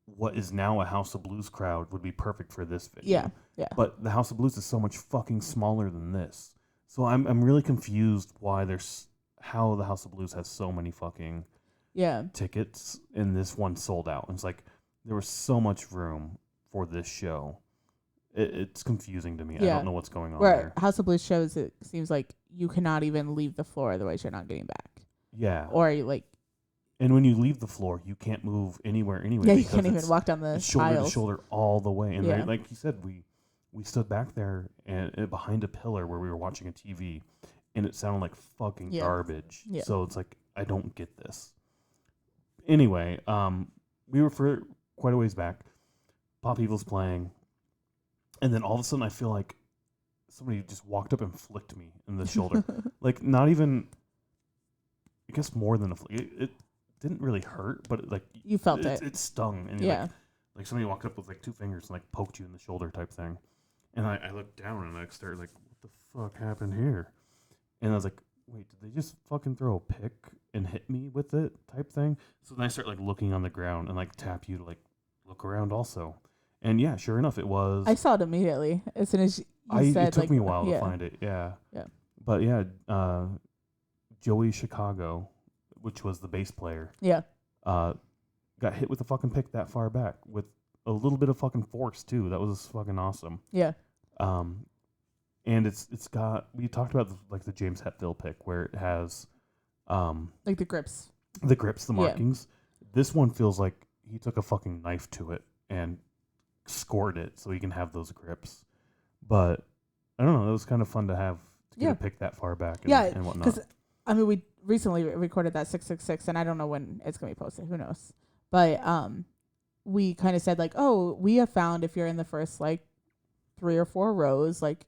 what is now a House of Blues crowd would be perfect for this venue. Yeah. But the House of Blues is so much fucking smaller than this. So I'm really confused how the House of Blues has so many fucking tickets and this one sold out. And it's like there was so much room for this show. It's confusing to me. I don't know what's going on there. House of Blues shows, it seems like you cannot even leave the floor, otherwise you're not getting back. Yeah. Or like. And when you leave the floar, you can't move anywhere anyway. Yeah, you can't even walk down the shoulder aisles. to shoulder all the way. And like you said, we stood back there and behind a pillar where we were watching a TV, and it sounded like fucking garbage. Yeah. So it's like, I don't get this. Anyway, we were for quite a ways back. Pop Evil's playing, and then all of a sudden I feel like somebody just walked up and flicked me in the shoulder. Like, not even, I guess more than a flick. It didn't really hurt, but you felt it. It stung. And like somebody walked up with like 2 fingers and like poked you in the shoulder type thing. And I looked down and I started like, what the fuck happened here? And I was like, wait, did they just fucking throw a pick and hit me with it type thing? So then I start like looking on the ground and like tap you to like look around also. And yeah, sure enough, it was. I saw it immediately as soon as you said. It took me a while to find it. Yeah. But yeah, Joey Chicago, which was the bass player. Yeah. Got hit with a fucking pick that far back with a little bit of fucking force too. That was fucking awesome. Yeah. And it's got, we talked about the James Hetfield pick where it has like the grips, the markings. This one feels like he took a fucking knife to it and scored it so he can have those grips. But I don't know, it was kind of fun to have to get a pick that far back and whatnot. Because I mean, we recently recorded that 666, and I don't know when it's gonna be posted. Who knows? But we kind of said like, oh, we have found if you're in the first like 3 or 4 rows, like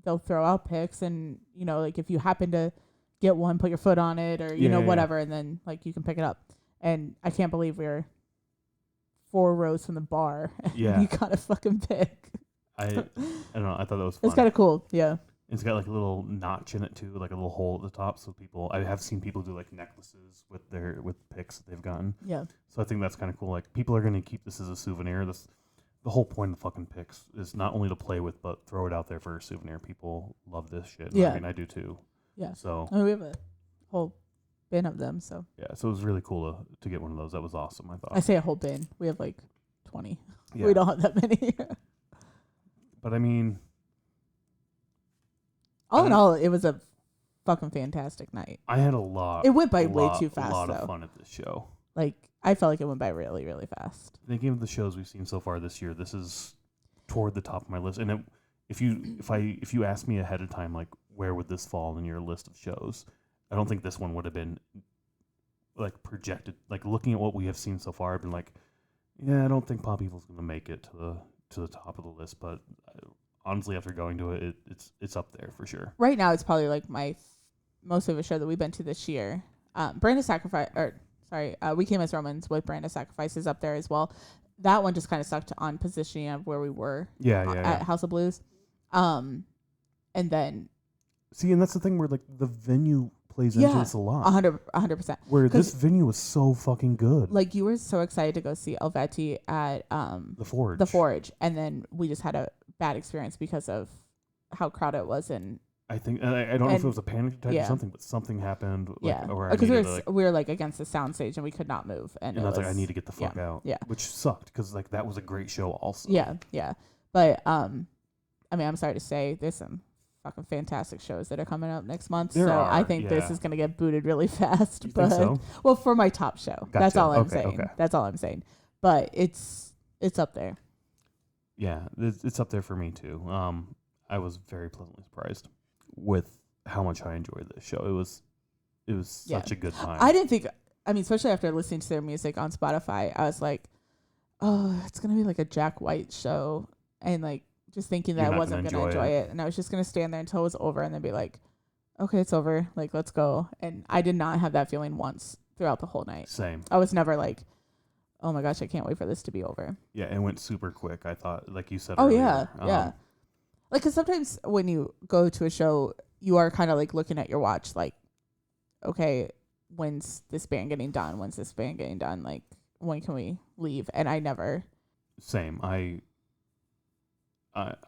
they'll throw out picks, and like if you happen to get one, put your foot on it, or whatever, and then like you can pick it up. And I can't believe we're 4 rows from the bar. Yeah, you got a fucking pick. I don't know. I thought that was fun. It's kind of cool. Yeah. It's got like a little notch in it too, like a little hole at the top. So I have seen people do like necklaces with picks that they've gotten. Yeah. So I think that's kind of cool. Like, people are going to keep this as a souvenir. The whole point of the fucking picks is not only to play with, but throw it out there for a souvenir. People love this shit. Yeah. I mean, I do too. Yeah. So we have a whole bin of them. So yeah. So it was really cool to get one of those. That was awesome. I thought. I say a whole bin. We have like 20. Yeah. We don't have that many. But I mean, All in all, it was a fucking fantastic night. I had a lot. It went by way too fast, A lot though. of fun at this show. Like, I felt like it went by really, really fast. Thinking of the shows we've seen so far this year, this is toward the top of my list. And if you asked me ahead of time, like, where would this fall in your list of shows, I don't think this one would have been like projected. Like, looking at what we have seen so far, I've been like, yeah, I don't think Pop Evil's going to make it to the top of the list. But honestly, after going to it, it's up there for sure. Right now, it's probably like my most favorite show that we've been to this year. Brand of Sacrifice, We Came as Romans with Brand of Sacrifice is up there as well. That one just kind of sucked on positioning of where we were at House of Blues. And then... See, and that's the thing where, like, the venue plays into this a lot. 100%. Where this venue was so fucking good. Like, you were so excited to go see Helvetii at... The Forge. The Forge. And then we just had a bad experience because of how crowded it was. And I think... I don't know if it was a panic attack or something, but something happened. Because we were like against the sound stage and we could not move. And I was like, I need to get the fuck out. Yeah. Which sucked because, like, that was a great show also. Yeah. But, I mean, I'm sorry to say, there's some fucking fantastic shows that are coming up next month. I think this is going to get booted really fast. You think so? Well, for my top show. Gotcha. That's all I'm saying. Okay. That's all I'm saying. But it's up there. Yeah, it's up there for me too. I was very pleasantly surprised with how much I enjoyed this show. It was such a good time. I didn't think, I mean, especially after listening to their music on Spotify, I was like, oh, it's going to be like a Jack White show. And like, just thinking that I wasn't going to enjoy it. And I was just going to stand there until it was over and then be like, okay, it's over. Like, let's go. And I did not have that feeling once throughout the whole night. Same. I was never like, oh my gosh, I can't wait for this to be over. Yeah, it went super quick. I thought, like you said earlier. Yeah. Like, because sometimes when you go to a show, you are kind of like looking at your watch, like, okay, when's this band getting done? When's this band getting done? Like, when can we leave? And I never. Same. I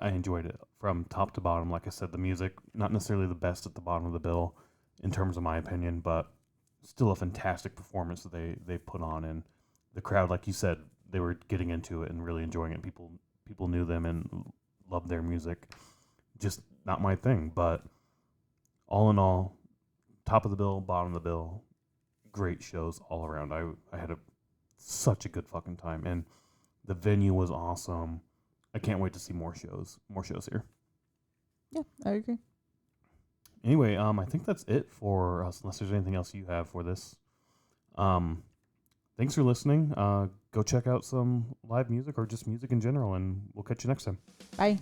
enjoyed it from top to bottom. Like I said, the music, not necessarily the best at the bottom of the bill in terms of my opinion, but still a fantastic performance that they put on. And the crowd, like you said, they were getting into it and really enjoying it. People knew them and loved their music. Just not my thing, but all in all, top of the bill, bottom of the bill, great shows all around. I had such a good fucking time, and the venue was awesome. I can't wait to see more shows here. Yeah, I agree. Anyway, I think that's it for us, unless there's anything else you have for this. Thanks for listening. Go check out some live music or just music in general, and we'll catch you next time. Bye.